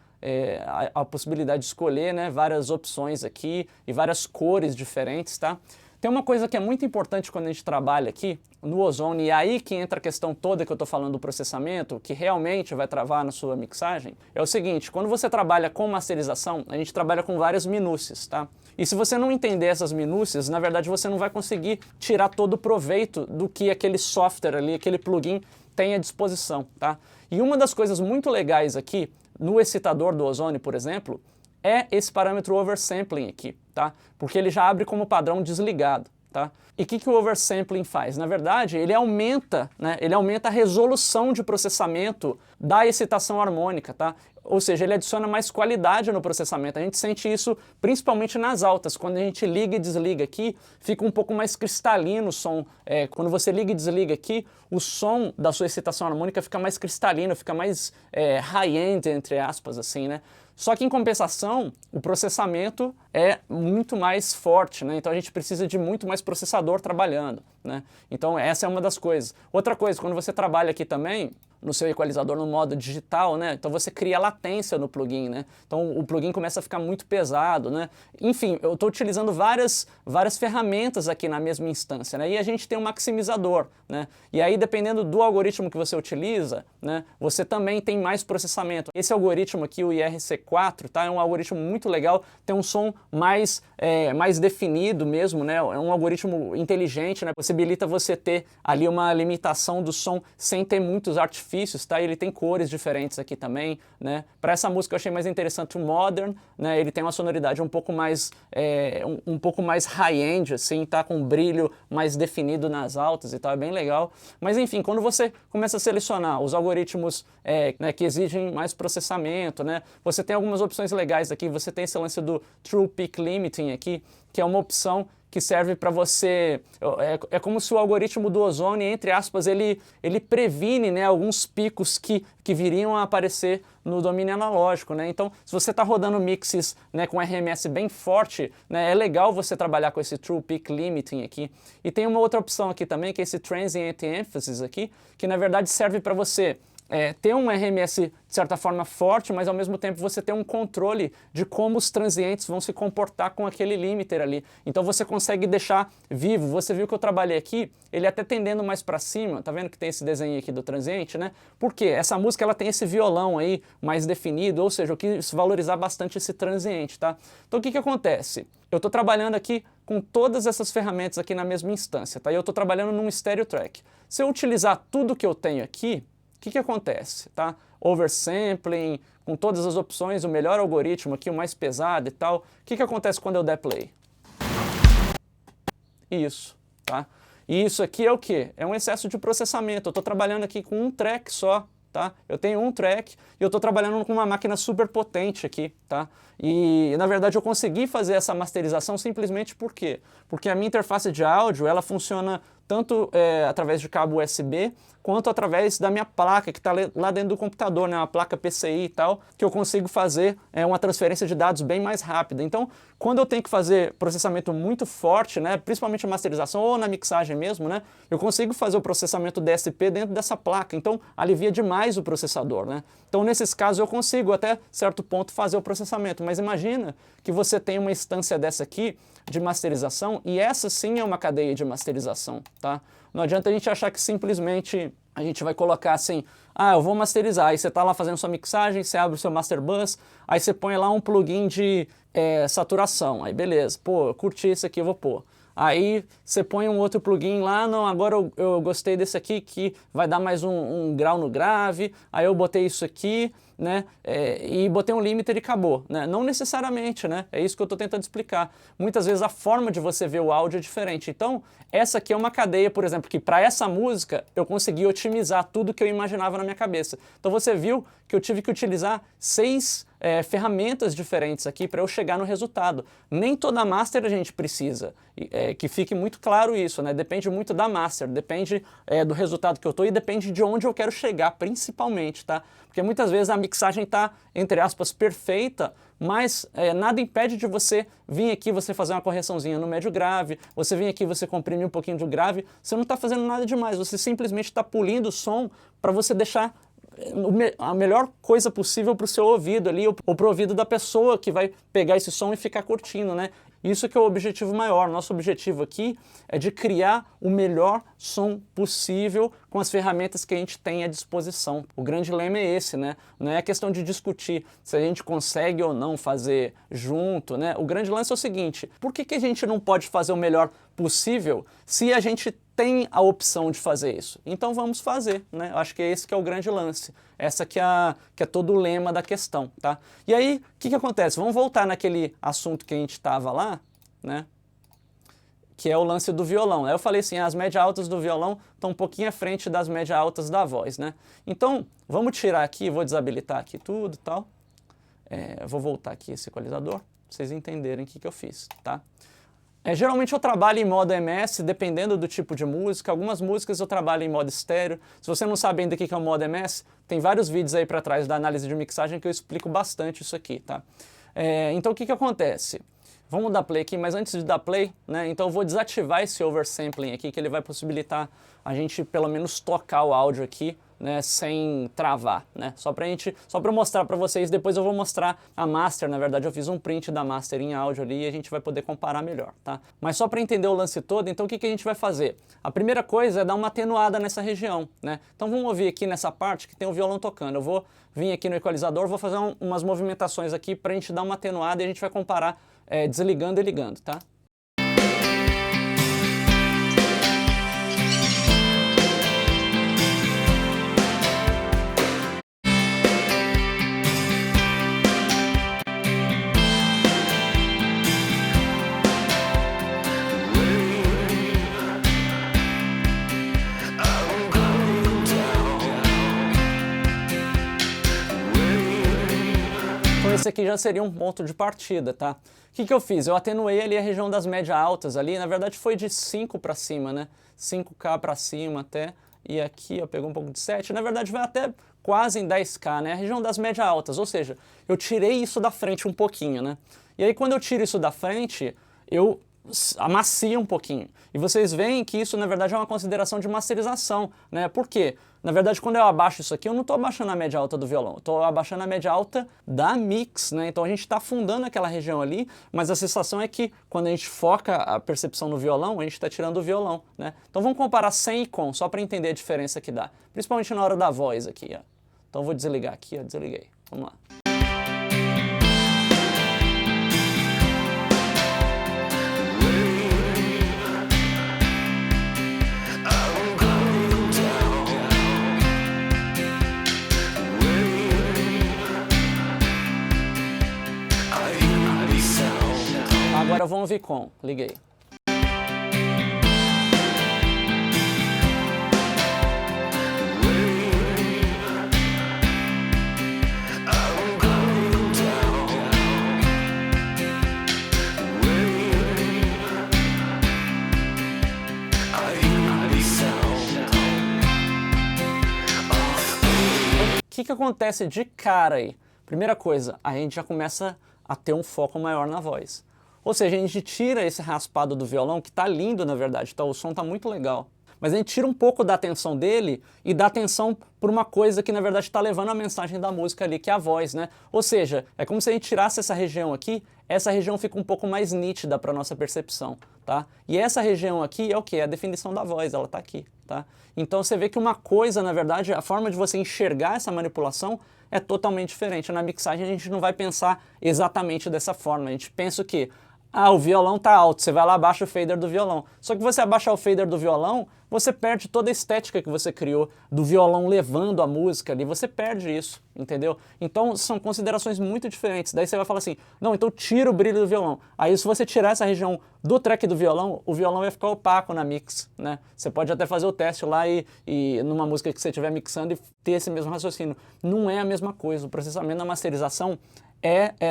a possibilidade de escolher, né, várias opções aqui e várias cores diferentes, tá? Tem uma coisa que é muito importante quando a gente trabalha aqui no Ozone, e aí que entra a questão toda que eu estou falando do processamento, que realmente vai travar na sua mixagem, é o seguinte: quando você trabalha com masterização, a gente trabalha com várias minúcias, tá? E se você não entender essas minúcias, na verdade você não vai conseguir tirar todo o proveito do que aquele software ali, aquele plugin tem à disposição, tá? E uma das coisas muito legais aqui, no excitador do Ozone, por exemplo, é esse parâmetro oversampling aqui, tá? Porque ele já abre como padrão desligado, tá? E o que o oversampling faz? Na verdade, ele aumenta, né? Ele aumenta a resolução de processamento da excitação harmônica, tá? Ou seja, ele adiciona mais qualidade no processamento. A gente sente isso principalmente nas altas. Quando a gente liga e desliga aqui, fica um pouco mais cristalino o som. Quando você liga e desliga aqui, o som da sua excitação harmônica fica mais cristalino, fica mais high-end, entre aspas, assim, né? Só que em compensação, o processamento é muito mais forte, né? Então a gente precisa de muito mais processador trabalhando, né? Então essa é uma das coisas. Outra coisa, quando você trabalha aqui também, no seu equalizador no modo digital, né? Então você cria latência no plugin, né? Então o plugin começa a ficar muito pesado, né? Enfim, eu estou utilizando várias ferramentas aqui na mesma instância, né? E a gente tem um maximizador, né? E aí, dependendo do algoritmo que você utiliza, né? Você também tem mais processamento. Esse algoritmo aqui, o IRC4, tá? É um algoritmo muito legal, tem um som mais definido mesmo, né? É um algoritmo inteligente, né? Possibilita você ter ali uma limitação do som sem ter muitos artifícios artifícios, tá? Ele tem cores diferentes aqui também, né? Para essa música eu achei mais interessante o Modern, né? Ele tem uma sonoridade um pouco mais um pouco mais high-end, assim, tá? Com um brilho mais definido nas altas e tal, é bem legal. Mas enfim, quando você começa a selecionar os algoritmos né, que exigem mais processamento, né? Você tem algumas opções legais aqui. Você tem esse lance do True Peak Limiting aqui, que é uma opção que serve para você... É como se o algoritmo do Ozone, entre aspas, ele previne, né, alguns picos que viriam a aparecer no domínio analógico, né? Então, se você está rodando mixes, né, com RMS bem forte, né, é legal você trabalhar com esse True Peak Limiting aqui. E tem uma outra opção aqui também, que é esse Transient Emphasis aqui, que na verdade serve para você ter um RMS de certa forma forte, mas ao mesmo tempo você tem um controle de como os transientes vão se comportar com aquele limiter ali. Então você consegue deixar vivo. Você viu que eu trabalhei aqui, ele até tendendo mais para cima, tá vendo que tem esse desenho aqui do transiente, né? Por quê? Essa música ela tem esse violão aí mais definido, ou seja, eu quis valorizar bastante esse transiente, tá? Então o que acontece? Eu estou trabalhando aqui com todas essas ferramentas aqui na mesma instância, tá? E eu estou trabalhando num stereo track. Se eu utilizar tudo que eu tenho aqui, o que acontece, tá? Oversampling, com todas as opções, o melhor algoritmo aqui, o mais pesado e tal. O que acontece quando eu der play? Isso, tá? E isso aqui é o quê? É um excesso de processamento. Eu estou trabalhando aqui com um track só, tá? Eu tenho um track e eu estou trabalhando com uma máquina super potente aqui, tá? E, na verdade, eu consegui fazer essa masterização simplesmente por quê? Porque a minha interface de áudio, ela funciona tanto através de cabo USB, quanto através da minha placa, que está lá dentro do computador, né, uma placa PCI e tal, que eu consigo fazer uma transferência de dados bem mais rápida. Então, quando eu tenho que fazer processamento muito forte, né, principalmente a masterização ou na mixagem mesmo, né, eu consigo fazer o processamento DSP dentro dessa placa, então alivia demais o processador, né. Então, nesses casos, eu consigo até certo ponto fazer o processamento, mas imagina que você tem uma instância dessa aqui de masterização, e essa sim é uma cadeia de masterização, tá? Não adianta a gente achar que simplesmente a gente vai colocar assim, eu vou masterizar, aí você está lá fazendo sua mixagem, você abre o seu Master Bus, aí você põe lá um plugin de saturação, aí beleza, pô, eu curti esse aqui, eu vou pôr. Aí você põe um outro plugin lá, não, agora eu gostei desse aqui que vai dar mais um grau no grave, aí eu botei isso aqui, né, e botei um limiter e acabou, né? Não necessariamente, né? É isso que eu estou tentando explicar. Muitas vezes a forma de você ver o áudio é diferente. Então, essa aqui é uma cadeia, por exemplo, que para essa música eu consegui otimizar tudo que eu imaginava na minha cabeça. Então você viu que eu tive que utilizar 6 ferramentas diferentes aqui para eu chegar no resultado. Nem toda master a gente precisa, que fique muito claro isso, né? Depende muito da master, depende do resultado que eu estou e depende de onde eu quero chegar, principalmente, tá? Porque muitas vezes a mixagem está, entre aspas, perfeita, mas nada impede de você vir aqui, você fazer uma correçãozinha no médio grave, você vir aqui, você comprimir um pouquinho do grave, você não está fazendo nada demais, você simplesmente está polindo o som para você deixar a melhor coisa possível para o seu ouvido ali, ou para o ouvido da pessoa que vai pegar esse som e ficar curtindo, né? Isso que é o objetivo maior. Nosso objetivo aqui é de criar o melhor som possível com as ferramentas que a gente tem à disposição. O grande lema é esse, né? Não é a questão de discutir se a gente consegue ou não fazer junto, né? O grande lance é o seguinte, por que a gente não pode fazer o melhor possível se a gente tem a opção de fazer isso? Então vamos fazer, né? Eu acho que é esse que é o grande lance. Essa que é todo o lema da questão, tá? E aí, o que acontece? Vamos voltar naquele assunto que a gente estava lá, né? Que é o lance do violão. Aí eu falei assim, as médias altas do violão estão um pouquinho à frente das médias altas da voz, né? Então, vamos tirar aqui, vou desabilitar aqui tudo e tal. Vou voltar aqui esse equalizador, pra vocês entenderem o que eu fiz, tá? Geralmente eu trabalho em modo MS, dependendo do tipo de música. Algumas músicas eu trabalho em modo estéreo. Se você não sabe ainda o que é o modo MS, tem vários vídeos aí para trás da análise de mixagem que eu explico bastante isso aqui, tá? Então o que acontece? Vamos dar play aqui, mas antes de dar play, né, então eu vou desativar esse oversampling aqui, que ele vai possibilitar a gente pelo menos tocar o áudio aqui, né, sem travar, né? Só para eu mostrar para vocês, depois eu vou mostrar a master, na verdade eu fiz um print da master em áudio ali e a gente vai poder comparar melhor, tá? Mas só para entender o lance todo, então o que a gente vai fazer? A primeira coisa é dar uma atenuada nessa região, né? Então vamos ouvir aqui nessa parte que tem o violão tocando. Eu vou vir aqui no equalizador, vou fazer umas movimentações aqui para a gente dar uma atenuada e a gente vai comparar desligando e ligando, tá? esse aqui já seria um ponto de partida, tá? O que eu fiz? Eu atenuei ali a região das médias altas ali, na verdade foi de 5 para cima, né? 5K para cima até, e aqui eu pegou um pouco de 7, na verdade vai até quase em 10K, né? A região das médias altas, ou seja, eu tirei isso da frente um pouquinho, né? E aí quando eu tiro isso da frente, eu amacia um pouquinho. E vocês veem que isso, na verdade, é uma consideração de masterização, né? Por quê? Na verdade, quando eu abaixo isso aqui, eu não estou abaixando a média alta do violão, estou abaixando a média alta da mix, né? Então a gente está afundando aquela região ali, mas a sensação é que quando a gente foca a percepção no violão, a gente está tirando o violão, né? Então vamos comparar sem e com, só para entender a diferença que dá, principalmente na hora da voz aqui, ó. Então eu vou desligar aqui, ó, desliguei. Vamos lá. Agora vamos ouvir com. Liguei. O que acontece de cara aí? Primeira coisa, a gente já começa a ter um foco maior na voz. Ou seja, a gente tira esse raspado do violão, que tá lindo na verdade, tá? O som tá muito legal. Mas a gente tira um pouco da atenção dele e dá atenção por uma coisa que na verdade está levando a mensagem da música ali, que é a voz, né? Ou seja, é como se a gente tirasse essa região aqui, essa região fica um pouco mais nítida para nossa percepção, tá? E essa região aqui é o quê? É a definição da voz, ela tá aqui, tá? Então você vê que uma coisa, na verdade, a forma de você enxergar essa manipulação é totalmente diferente. Na mixagem a gente não vai pensar exatamente dessa forma, a gente pensa o quê? Ah, o violão tá alto, você vai lá abaixa o fader do violão. Só que você abaixar o fader do violão, você perde toda a estética que você criou do violão levando a música ali, você perde isso, entendeu? Então são considerações muito diferentes. Daí você vai falar assim, não, então tira o brilho do violão. Aí se você tirar essa região do track do violão, o violão vai ficar opaco na mix, né? Você pode até fazer o teste lá e numa música que você estiver mixando e ter esse mesmo raciocínio. Não é a mesma coisa, o processamento da masterização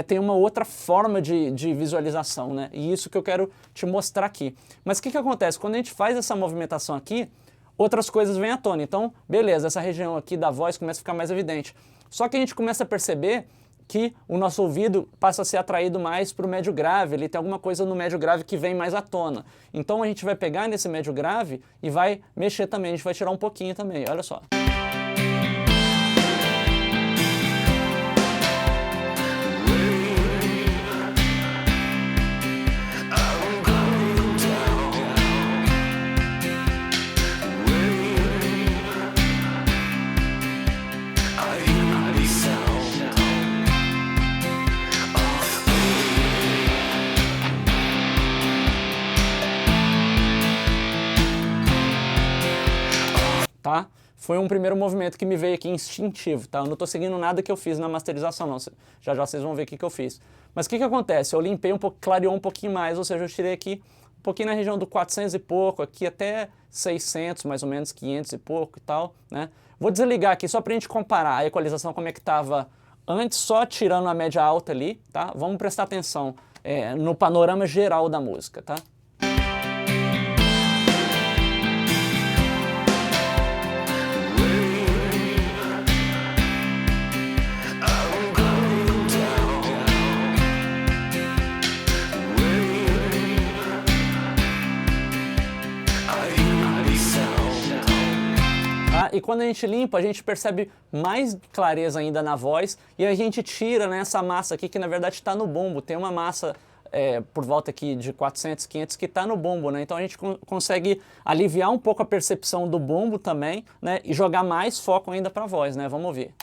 tem uma outra forma de visualização, né? E isso que eu quero te mostrar aqui. Mas o que acontece? Quando a gente faz essa movimentação aqui, outras coisas vêm à tona. Então, beleza, essa região aqui da voz começa a ficar mais evidente. Só que a gente começa a perceber que o nosso ouvido passa a ser atraído mais para o médio grave, ele tem alguma coisa no médio grave que vem mais à tona. Então a gente vai pegar nesse médio grave e vai mexer também, a gente vai tirar um pouquinho também, olha só. Tá? Foi um primeiro movimento que me veio aqui instintivo, tá? Eu não estou seguindo nada que eu fiz na masterização, não. Já vocês vão ver o que eu fiz. Mas o que acontece? Eu limpei um pouco, clareou um pouquinho mais, ou seja, eu tirei aqui um pouquinho na região do 400 e pouco, aqui até 600, mais ou menos 500 e pouco e tal, né? Vou desligar aqui só para a gente comparar a equalização como é que estava antes, só tirando a média alta ali, tá? Vamos prestar atenção no panorama geral da música, tá? E quando a gente limpa, a gente percebe mais clareza ainda na voz e a gente tira, né, essa massa aqui que na verdade está no bumbo. Tem uma massa por volta aqui de 400, 500 que está no bumbo, né? Então a gente consegue aliviar um pouco a percepção do bumbo também, né, e jogar mais foco ainda para a voz, né? Vamos ouvir.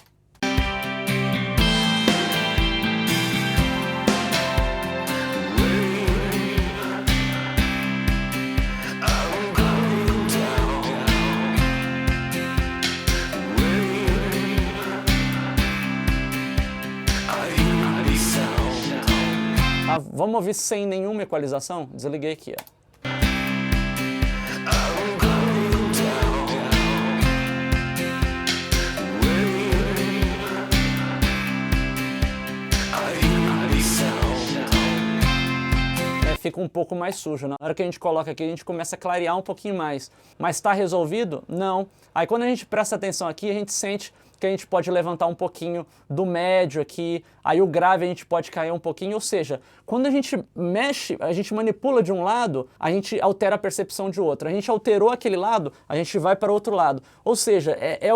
Vamos ouvir sem nenhuma equalização? Desliguei aqui, ó. fica um pouco mais sujo. Na hora que a gente coloca aqui, a gente começa a clarear um pouquinho mais. Mas está resolvido? Não. Aí quando a gente presta atenção aqui, a gente sente que a gente pode levantar um pouquinho do médio aqui, aí o grave a gente pode cair um pouquinho, ou seja, quando a gente mexe, a gente manipula de um lado, a gente altera a percepção de outro. A gente alterou aquele lado, a gente vai para o outro lado. Ou seja, é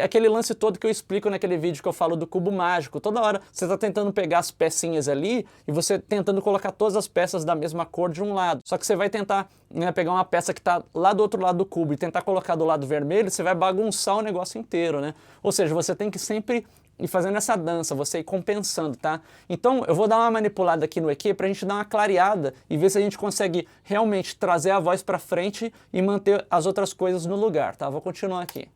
aquele lance todo que eu explico naquele vídeo que eu falo do cubo mágico. Toda hora você está tentando pegar as pecinhas ali e você tentando colocar todas as peças da mesma cor de um lado. Só que você vai tentar, né, pegar uma peça que está lá do outro lado do cubo e tentar colocar do lado vermelho, você vai bagunçar o negócio inteiro, né? Ou seja, você tem que sempre ir fazendo essa dança, você ir compensando, tá? Então eu vou dar uma manipulada aqui no EQ pra gente dar uma clareada e ver se a gente consegue realmente trazer a voz pra frente e manter as outras coisas no lugar, tá? Vou continuar aqui.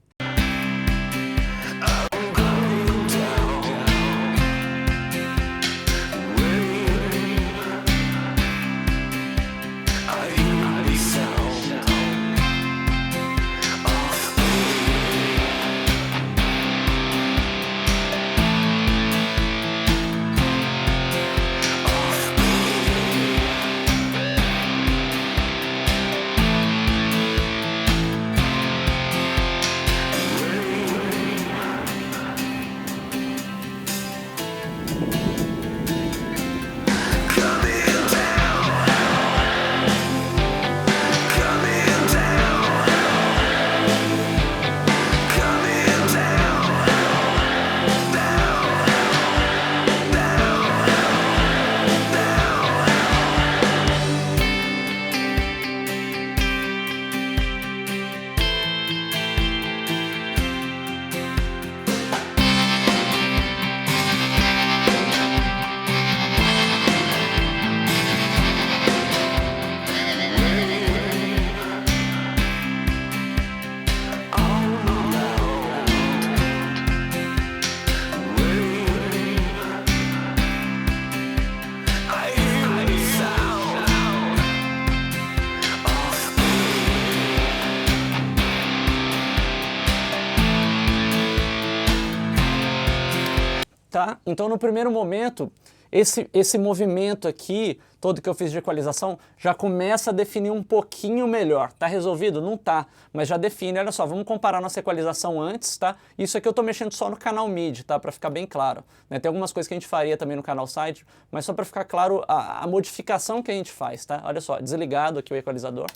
Tá? Então no primeiro momento, esse movimento aqui, todo que eu fiz de equalização, já começa a definir um pouquinho melhor. Tá resolvido? Não tá, mas já define. Olha só, vamos comparar nossa equalização antes, tá? Isso aqui eu tô mexendo só no canal MIDI, tá? Pra ficar bem claro, né? Tem algumas coisas que a gente faria também no canal Side, mas só pra ficar claro a modificação que a gente faz, tá? Olha só, desligado aqui o equalizador.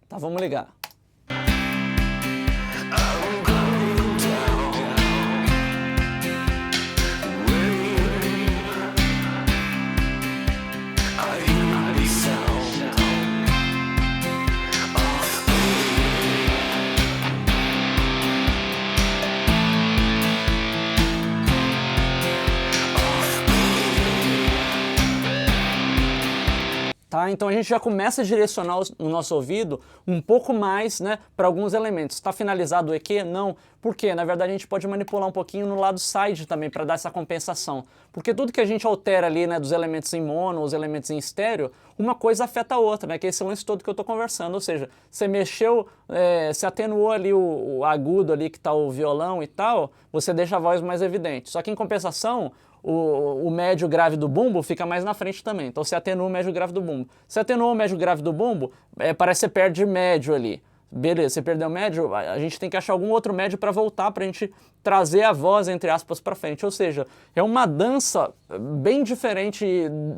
Tá, vamos ligar. Tá? Então a gente já começa a direcionar o nosso ouvido um pouco mais, né, para alguns elementos. Está finalizado o EQ? Não. Por quê? Na verdade a gente pode manipular um pouquinho no lado side também para dar essa compensação. Porque tudo que a gente altera ali, né, dos elementos em mono, os elementos em estéreo, uma coisa afeta a outra, né, que é esse lance todo que eu estou conversando. Ou seja, você mexeu, você atenuou ali o agudo ali que está o violão e tal, você deixa a voz mais evidente. Só que em compensação, o médio grave do bumbo fica mais na frente também. Então você atenua o médio grave do bumbo. Se atenuou o médio grave do bumbo, parece que você perde médio ali. Beleza, você perdeu o médio, a gente tem que achar algum outro médio para voltar, para a gente trazer a voz, entre aspas, para frente. Ou seja, é uma dança bem diferente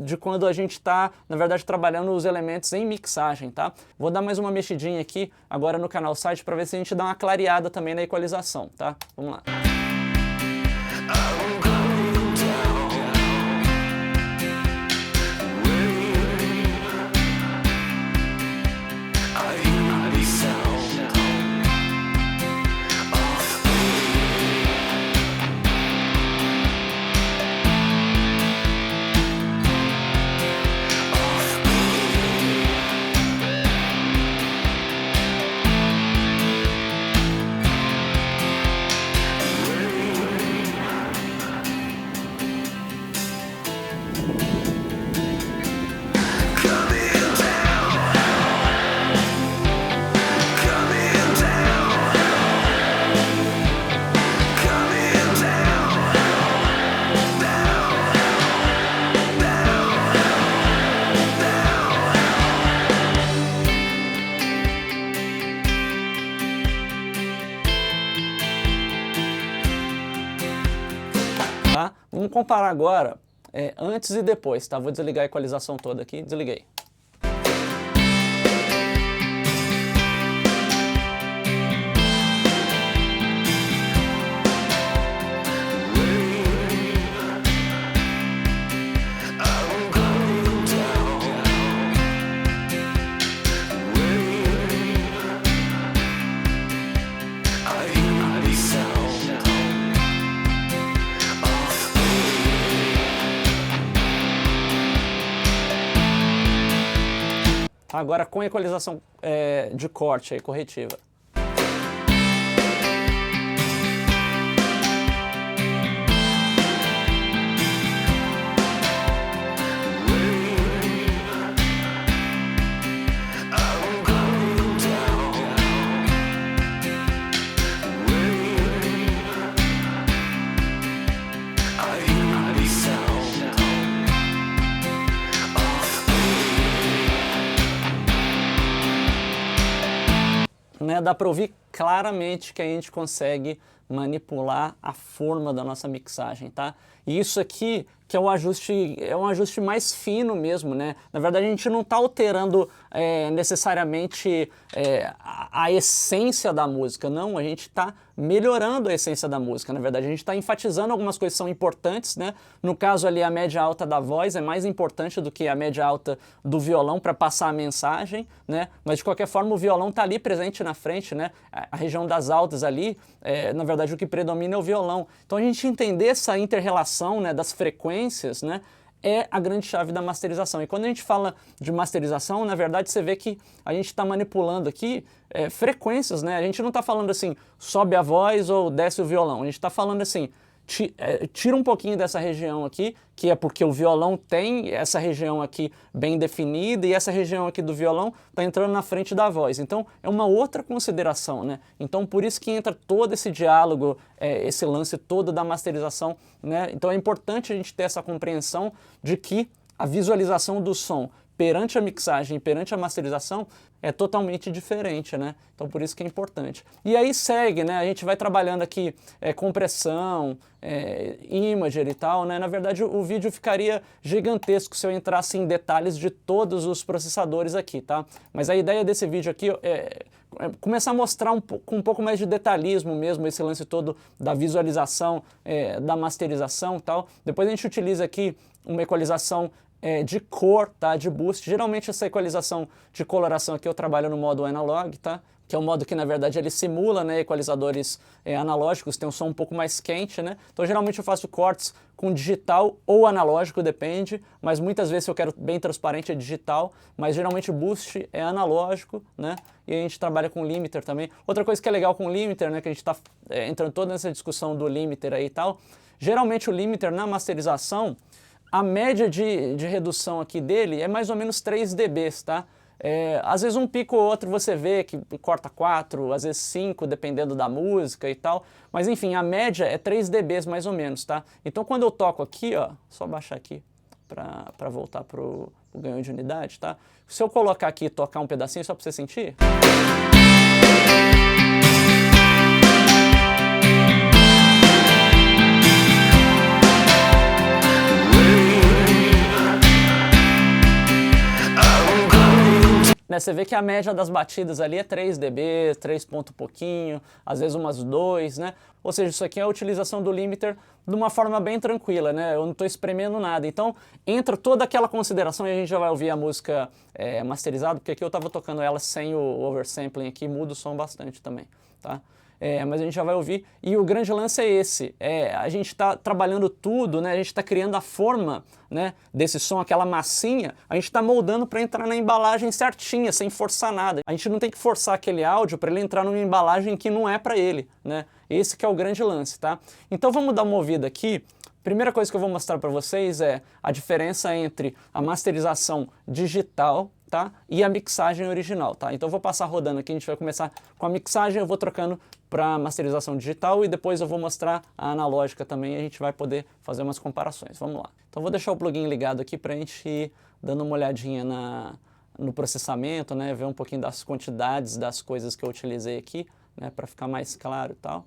de quando a gente está, na verdade, trabalhando os elementos em mixagem, tá? Vou dar mais uma mexidinha aqui, agora no canal Site, para ver se a gente dá uma clareada também na equalização, tá? Vamos lá. Vamos comparar agora antes e depois, tá? Vou desligar a equalização toda aqui, desliguei. Agora com a equalização de corte aí, corretiva. Dá para ouvir claramente que a gente consegue manipular a forma da nossa mixagem, tá? E isso aqui que é um ajuste mais fino mesmo, né? Na verdade a gente não está alterando necessariamente a essência da música, não, a gente está melhorando a essência da música, na verdade a gente está enfatizando algumas coisas que são importantes, né? No caso ali a média alta da voz é mais importante do que a média alta do violão para passar a mensagem, né? Mas de qualquer forma o violão está ali presente na frente, né? A região das altas ali, na verdade o que predomina é o violão. Então a gente entender essa inter-relação, né, das frequências, né, é a grande chave da masterização. E quando a gente fala de masterização, na verdade você vê que a gente está manipulando aqui frequências, né? A gente não está falando assim, sobe a voz ou desce o violão. A gente está falando assim, tira um pouquinho dessa região aqui, que é porque o violão tem essa região aqui bem definida e essa região aqui do violão está entrando na frente da voz. Então é uma outra consideração, né? Então por isso que entra todo esse diálogo, esse lance todo da masterização, né? Então é importante a gente ter essa compreensão de que a visualização do som perante a mixagem, perante a masterização, é totalmente diferente, né? Então por isso que é importante. E aí segue, né? A gente vai trabalhando aqui compressão, imager e tal, né? Na verdade o vídeo ficaria gigantesco se eu entrasse em detalhes de todos os processadores aqui, tá? Mas a ideia desse vídeo aqui é começar a mostrar com um pouco mais de detalhismo mesmo, esse lance todo da visualização, da masterização e tal. Depois a gente utiliza aqui uma equalização de cor, tá? De boost. Geralmente essa equalização de coloração aqui eu trabalho no modo analog, tá? Que é um modo que na verdade ele simula, né, equalizadores analógicos, tem um som um pouco mais quente, né? Então geralmente eu faço cortes com digital ou analógico, depende, mas muitas vezes eu quero bem transparente é digital, mas geralmente o boost é analógico, né? E a gente trabalha com limiter também. Outra coisa que é legal com o limiter, né, que a gente está entrando toda nessa discussão do limiter aí e tal, geralmente o limiter na masterização, a média de redução aqui dele é mais ou menos 3 dB, tá? Às vezes um pico ou outro você vê que corta 4, às vezes 5, dependendo da música e tal. Mas enfim, a média é 3 dB mais ou menos, tá? Então quando eu toco aqui, ó, só baixar aqui para voltar pro ganho de unidade, tá? Se eu colocar aqui e tocar um pedacinho só para você sentir... Você vê que a média das batidas ali é 3 dB, 3 ponto pouquinho, às vezes umas 2, né? Ou seja, isso aqui é a utilização do limiter de uma forma bem tranquila, né? Eu não estou espremendo nada. Então, entra toda aquela consideração e a gente já vai ouvir a música masterizada, porque aqui eu estava tocando ela sem o oversampling aqui, muda o som bastante também, tá? Mas a gente já vai ouvir, e o grande lance é esse, a gente está trabalhando tudo, né? A gente está criando a forma, né, desse som, aquela massinha, a gente está moldando para entrar na embalagem certinha, sem forçar nada. A gente não tem que forçar aquele áudio para ele entrar numa embalagem que não é para ele, né? Esse que é o grande lance, tá? Então vamos dar uma ouvida aqui. Primeira coisa que eu vou mostrar para vocês é a diferença entre a masterização digital, tá, e a mixagem original, tá? Então eu vou passar rodando aqui, a gente vai começar com a mixagem, eu vou trocando para masterização digital e depois eu vou mostrar a analógica também e a gente vai poder fazer umas comparações. Vamos lá. Então vou deixar o plugin ligado aqui para a gente ir dando uma olhadinha no processamento, né, ver um pouquinho das quantidades das coisas que eu utilizei aqui, né, para ficar mais claro e tal.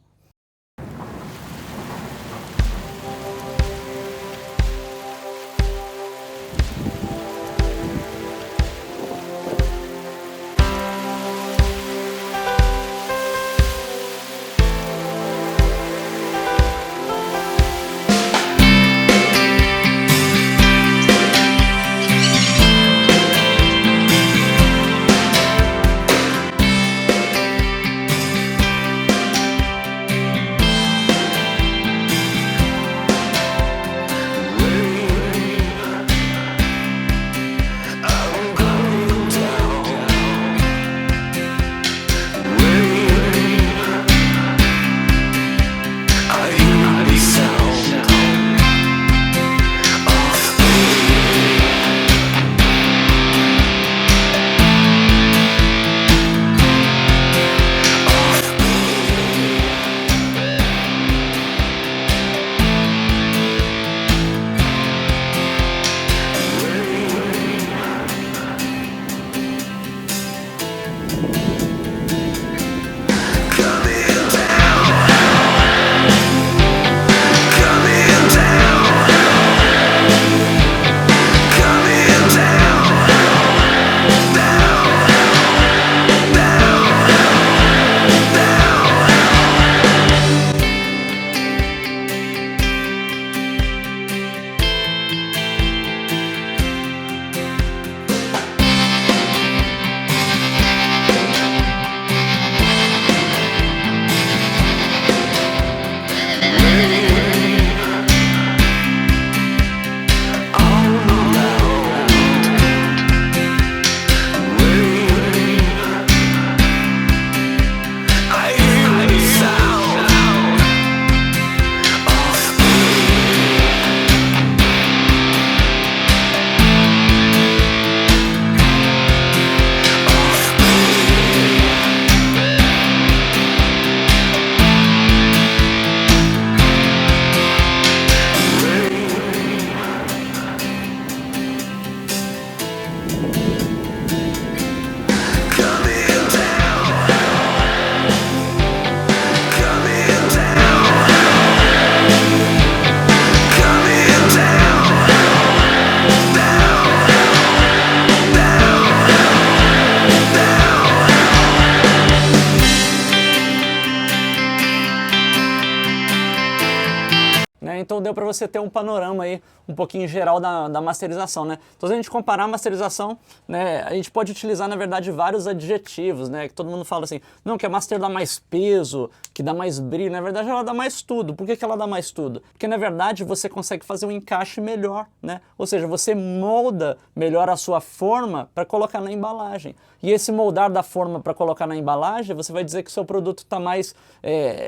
né? Então deu para você ter um panorama aí um pouquinho geral da masterização, né? Então se a gente comparar a masterização, né, a gente pode utilizar na verdade vários adjetivos, né? Que todo mundo fala assim, não, que a master dá mais peso, que dá mais brilho, na verdade ela dá mais tudo. Por que ela dá mais tudo? Porque na verdade você consegue fazer um encaixe melhor, né? Ou seja, você molda melhor a sua forma para colocar na embalagem. E esse moldar da forma para colocar na embalagem, você vai dizer que o seu produto está mais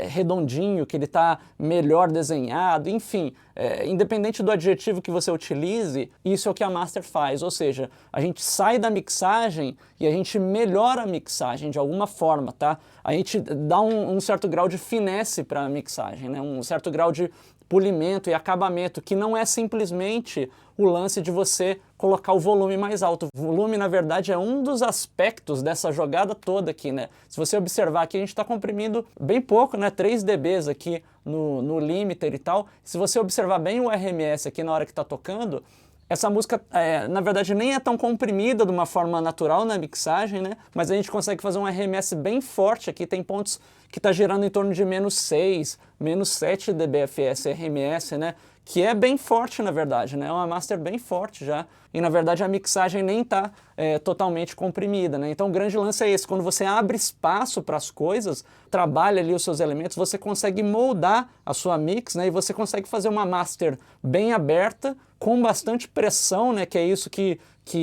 redondinho, que ele está melhor desenhado, enfim, independente do adjetivo que você utilize, isso é o que a master faz, ou seja, a gente sai da mixagem e a gente melhora a mixagem de alguma forma, tá? A gente dá um certo grau de finesse para a mixagem, né? Um certo grau de polimento e acabamento, que não é simplesmente o lance de você colocar o volume mais alto. O volume, na verdade, é um dos aspectos dessa jogada toda aqui, né? Se você observar aqui, a gente está comprimindo bem pouco, né? 3 dBs aqui no limiter e tal. Se você observar bem o RMS aqui na hora que está tocando, essa música, na verdade, nem é tão comprimida de uma forma natural na mixagem, né? Mas a gente consegue fazer um RMS bem forte aqui, tem pontos que está gerando em torno de -6, -7 dBFS RMS, né? Que é bem forte, na verdade, né? É uma master bem forte já. E, na verdade, a mixagem nem está totalmente comprimida, né? Então, o grande lance é esse. Quando você abre espaço para as coisas, trabalha ali os seus elementos, você consegue moldar a sua mix, né? E você consegue fazer uma master bem aberta, com bastante pressão, né? Que é isso que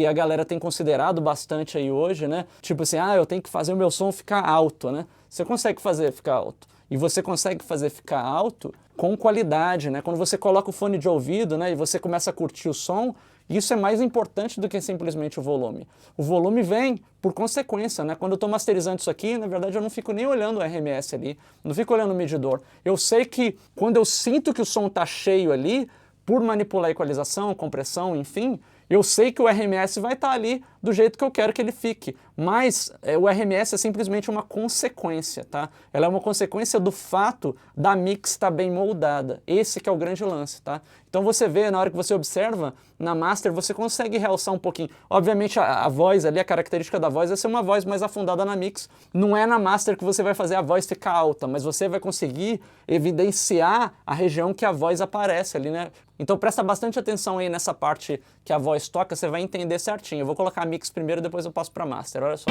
a galera tem considerado bastante aí hoje, né? Tipo assim, eu tenho que fazer o meu som ficar alto, né? Você consegue fazer ficar alto. E você consegue fazer ficar alto com qualidade, né? Quando você coloca o fone de ouvido, né, e você começa a curtir o som, isso é mais importante do que simplesmente o volume. O volume vem por consequência, né? Quando eu estou masterizando isso aqui, na verdade eu não fico nem olhando o RMS ali, não fico olhando o medidor. Eu sei que quando eu sinto que o som está cheio ali, por manipular a equalização, compressão, enfim, eu sei que o RMS vai estar ali do jeito que eu quero que ele fique, mas o RMS é simplesmente uma consequência, tá? Ela é uma consequência do fato da mix estar bem moldada. Esse que é o grande lance, tá? Então você vê, na hora que você observa, na master você consegue realçar um pouquinho. Obviamente a voz ali, a característica da voz é ser uma voz mais afundada na mix. Não é na master que você vai fazer a voz ficar alta, mas você vai conseguir evidenciar a região que a voz aparece ali, né? Então presta bastante atenção aí nessa parte que a voz toca, você vai entender certinho. Eu vou colocar a mix primeiro, depois eu passo para master, olha só.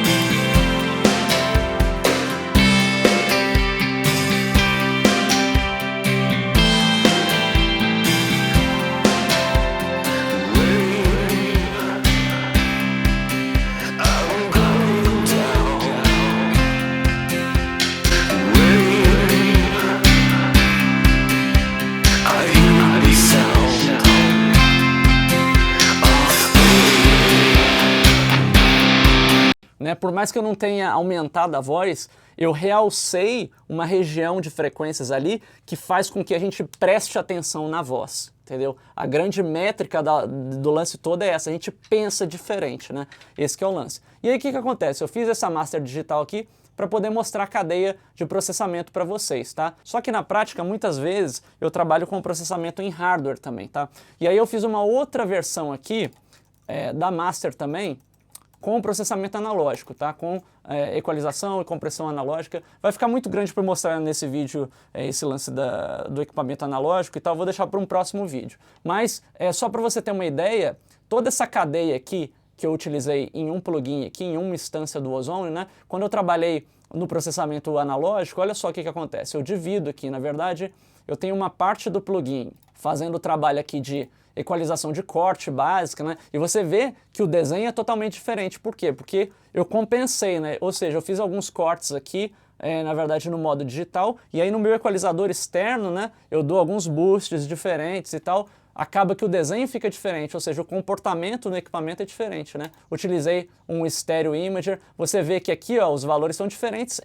Por mais que eu não tenha aumentado a voz, eu realcei uma região de frequências ali que faz com que a gente preste atenção na voz, entendeu? A grande métrica do lance todo é essa, a gente pensa diferente, né? Esse que é o lance. E aí o que acontece? Eu fiz essa master digital aqui para poder mostrar a cadeia de processamento para vocês, tá? Só que na prática, muitas vezes, eu trabalho com processamento em hardware também, tá? E aí eu fiz uma outra versão aqui, da master também, com processamento analógico, tá? Com equalização e compressão analógica. Vai ficar muito grande para mostrar nesse vídeo esse lance do equipamento analógico e tal, vou deixar para um próximo vídeo. Mas, só para você ter uma ideia, toda essa cadeia aqui que eu utilizei em um plugin aqui, em uma instância do Ozone, né? Quando eu trabalhei no processamento analógico, olha só o que acontece. Eu divido aqui, na verdade, eu tenho uma parte do plugin fazendo o trabalho aqui de equalização de corte básica, né? E você vê que o desenho é totalmente diferente. Por quê? Porque eu compensei, né? Ou seja, eu fiz alguns cortes aqui, na verdade no modo digital, e aí no meu equalizador externo, né, eu dou alguns boosts diferentes e tal, acaba que o desenho fica diferente, ou seja, o comportamento no equipamento é diferente, né? Utilizei um Stereo Imager, você vê que aqui, ó, os valores são diferentes,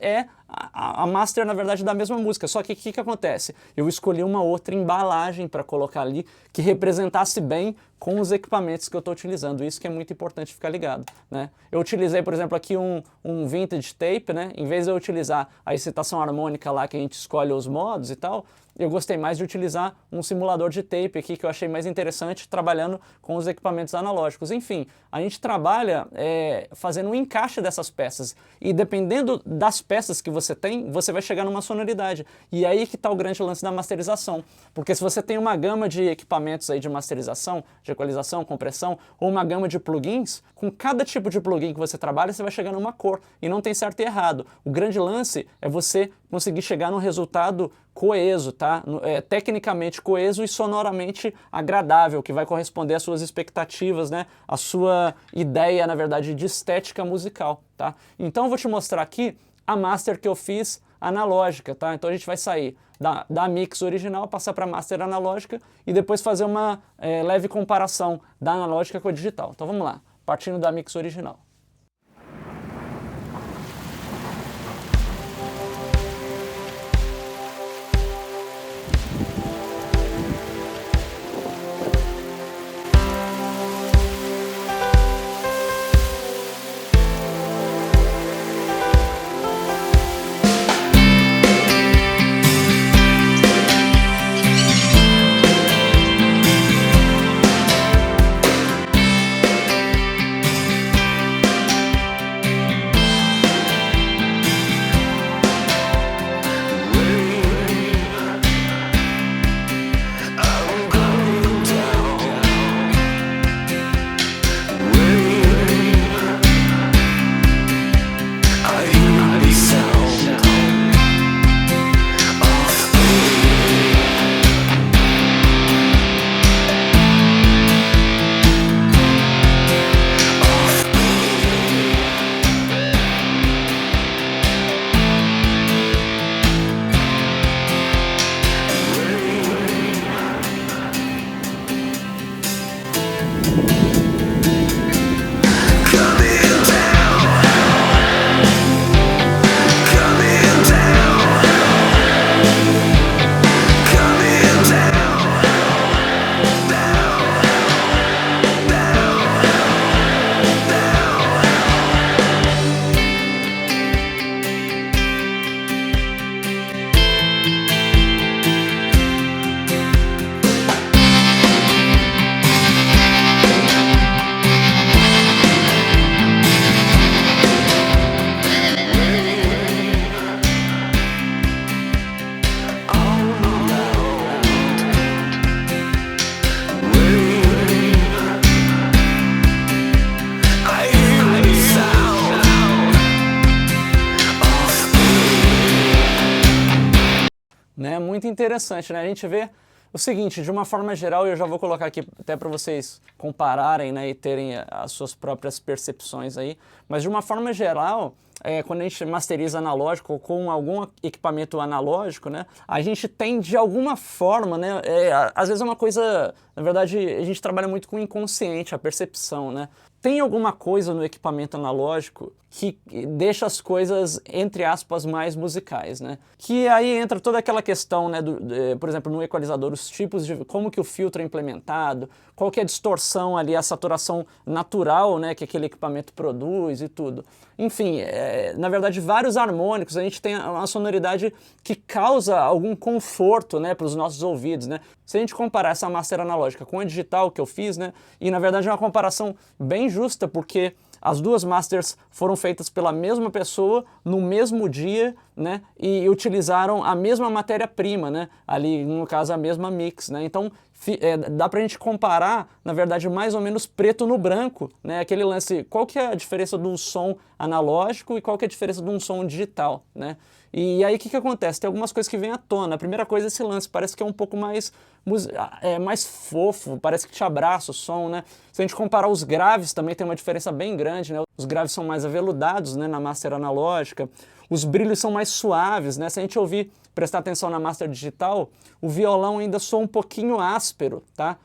a master, na verdade, da mesma música, só que o que acontece? Eu escolhi uma outra embalagem para colocar ali, que representasse bem com os equipamentos que eu estou utilizando, isso que é muito importante ficar ligado, né? Eu utilizei, por exemplo, exemplo, aqui um vintage tape, né? Em vez de eu utilizar a excitação harmônica lá que a gente escolhe os modos e tal, eu gostei mais de utilizar um simulador de tape aqui que eu achei mais interessante trabalhando com os equipamentos analógicos. Enfim, a gente trabalha fazendo um encaixe dessas peças e dependendo das peças que você tem, você vai chegar numa sonoridade. E aí que está o grande lance da masterização, porque se você tem uma gama de equipamentos aí de masterização, de equalização, compressão, ou uma gama de plugins, com cada tipo de plugin que você trabalha, você vai chegar numa cor e não tem certo e errado. O grande lance é você conseguir chegar num resultado coeso, tá? Tecnicamente coeso e sonoramente agradável, que vai corresponder às suas expectativas, né? A sua ideia, na verdade, de estética musical, tá? Então eu vou te mostrar aqui a master que eu fiz analógica, tá? Então a gente vai sair da mix original, passar para a master analógica e depois fazer uma leve comparação da analógica com a digital. Então vamos lá, partindo da mix original. Muito interessante, né? A gente vê o seguinte, de uma forma geral, e eu já vou colocar aqui até para vocês compararem, né, e terem as suas próprias percepções aí, mas de uma forma geral, quando a gente masteriza analógico ou com algum equipamento analógico, né, a gente tem de alguma forma, né, às vezes é uma coisa, na verdade, a gente trabalha muito com o inconsciente, a percepção, né? Tem alguma coisa no equipamento analógico que deixa as coisas, entre aspas, mais musicais, né? Que aí entra toda aquela questão, né, por exemplo, no equalizador, os tipos de como que o filtro é implementado, qual que é a distorção ali, a saturação natural, né, que aquele equipamento produz e tudo. Enfim, na verdade, vários harmônicos, a gente tem uma sonoridade que causa algum conforto, né, para os nossos ouvidos, né? Se a gente comparar essa master analógica com a digital que eu fiz, né, e na verdade é uma comparação bem justa, porque as duas masters foram feitas pela mesma pessoa no mesmo dia, né, e utilizaram a mesma matéria-prima, né, ali no caso a mesma mix, né, então dá pra gente comparar, na verdade, mais ou menos preto no branco, né, aquele lance, qual que é a diferença de um som analógico e qual que é a diferença de um som digital, né. E aí o que acontece? Tem algumas coisas que vêm à tona. A primeira coisa é esse lance, parece que é um pouco mais fofo, parece que te abraça o som, né? Se a gente comparar os graves, também tem uma diferença bem grande, né? Os graves são mais aveludados, né, na master analógica, os brilhos são mais suaves, né? Se a gente prestar atenção na master digital, o violão ainda soa um pouquinho áspero, tá?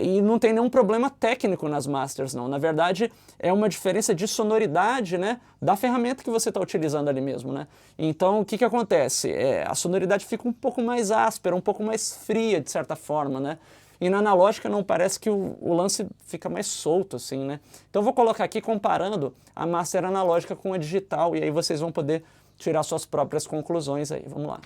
E não tem nenhum problema técnico nas masters, não. Na verdade, é uma diferença de sonoridade, né, da ferramenta que você está utilizando ali mesmo, né? Então, o que acontece? A sonoridade fica um pouco mais áspera, um pouco mais fria, de certa forma, né? e na analógica não, parece que o lance fica mais solto assim, né? Então eu vou colocar aqui comparando a master analógica com a digital e aí vocês vão poder tirar suas próprias conclusões aí. Vamos lá.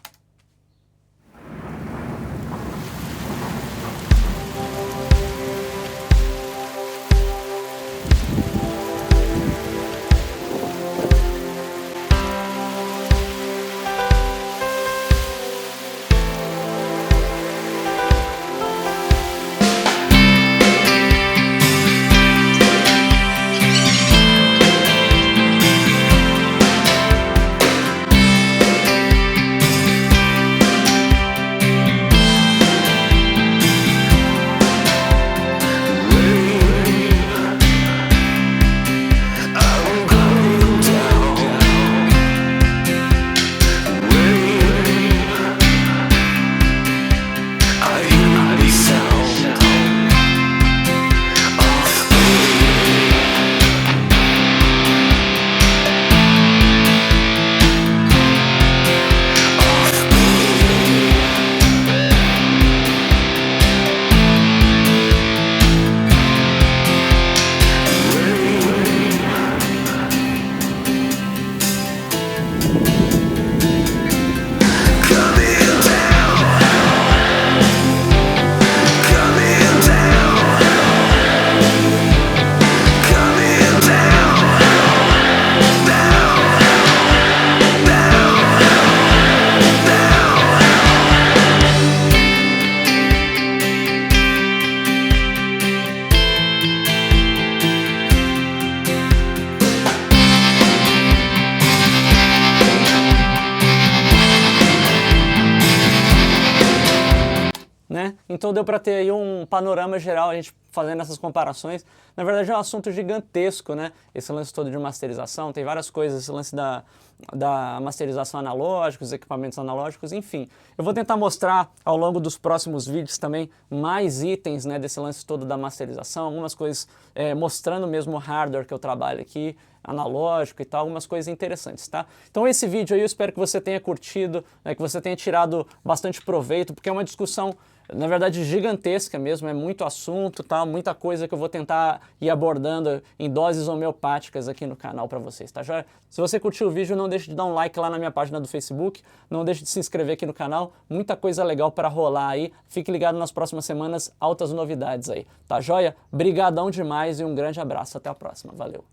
Né? Então deu para ter aí um panorama geral, a gente fazendo essas comparações. Na verdade é um assunto gigantesco, né? Esse lance todo de masterização, tem várias coisas, esse lance da masterização analógica, os equipamentos analógicos, enfim. Eu vou tentar mostrar ao longo dos próximos vídeos também mais itens, né, desse lance todo da masterização, algumas coisas mostrando mesmo o hardware que eu trabalho aqui, analógico e tal, algumas coisas interessantes, tá? Então esse vídeo aí eu espero que você tenha curtido, né, que você tenha tirado bastante proveito, porque é uma discussão, na verdade, gigantesca mesmo, é muito assunto, tá? Muita coisa que eu vou tentar ir abordando em doses homeopáticas aqui no canal para vocês, tá joia? Se você curtiu o vídeo, não deixe de dar um like lá na minha página do Facebook, não deixe de se inscrever aqui no canal, muita coisa legal para rolar aí, fique ligado nas próximas semanas, altas novidades aí, tá joia? Brigadão demais e um grande abraço, até a próxima, valeu!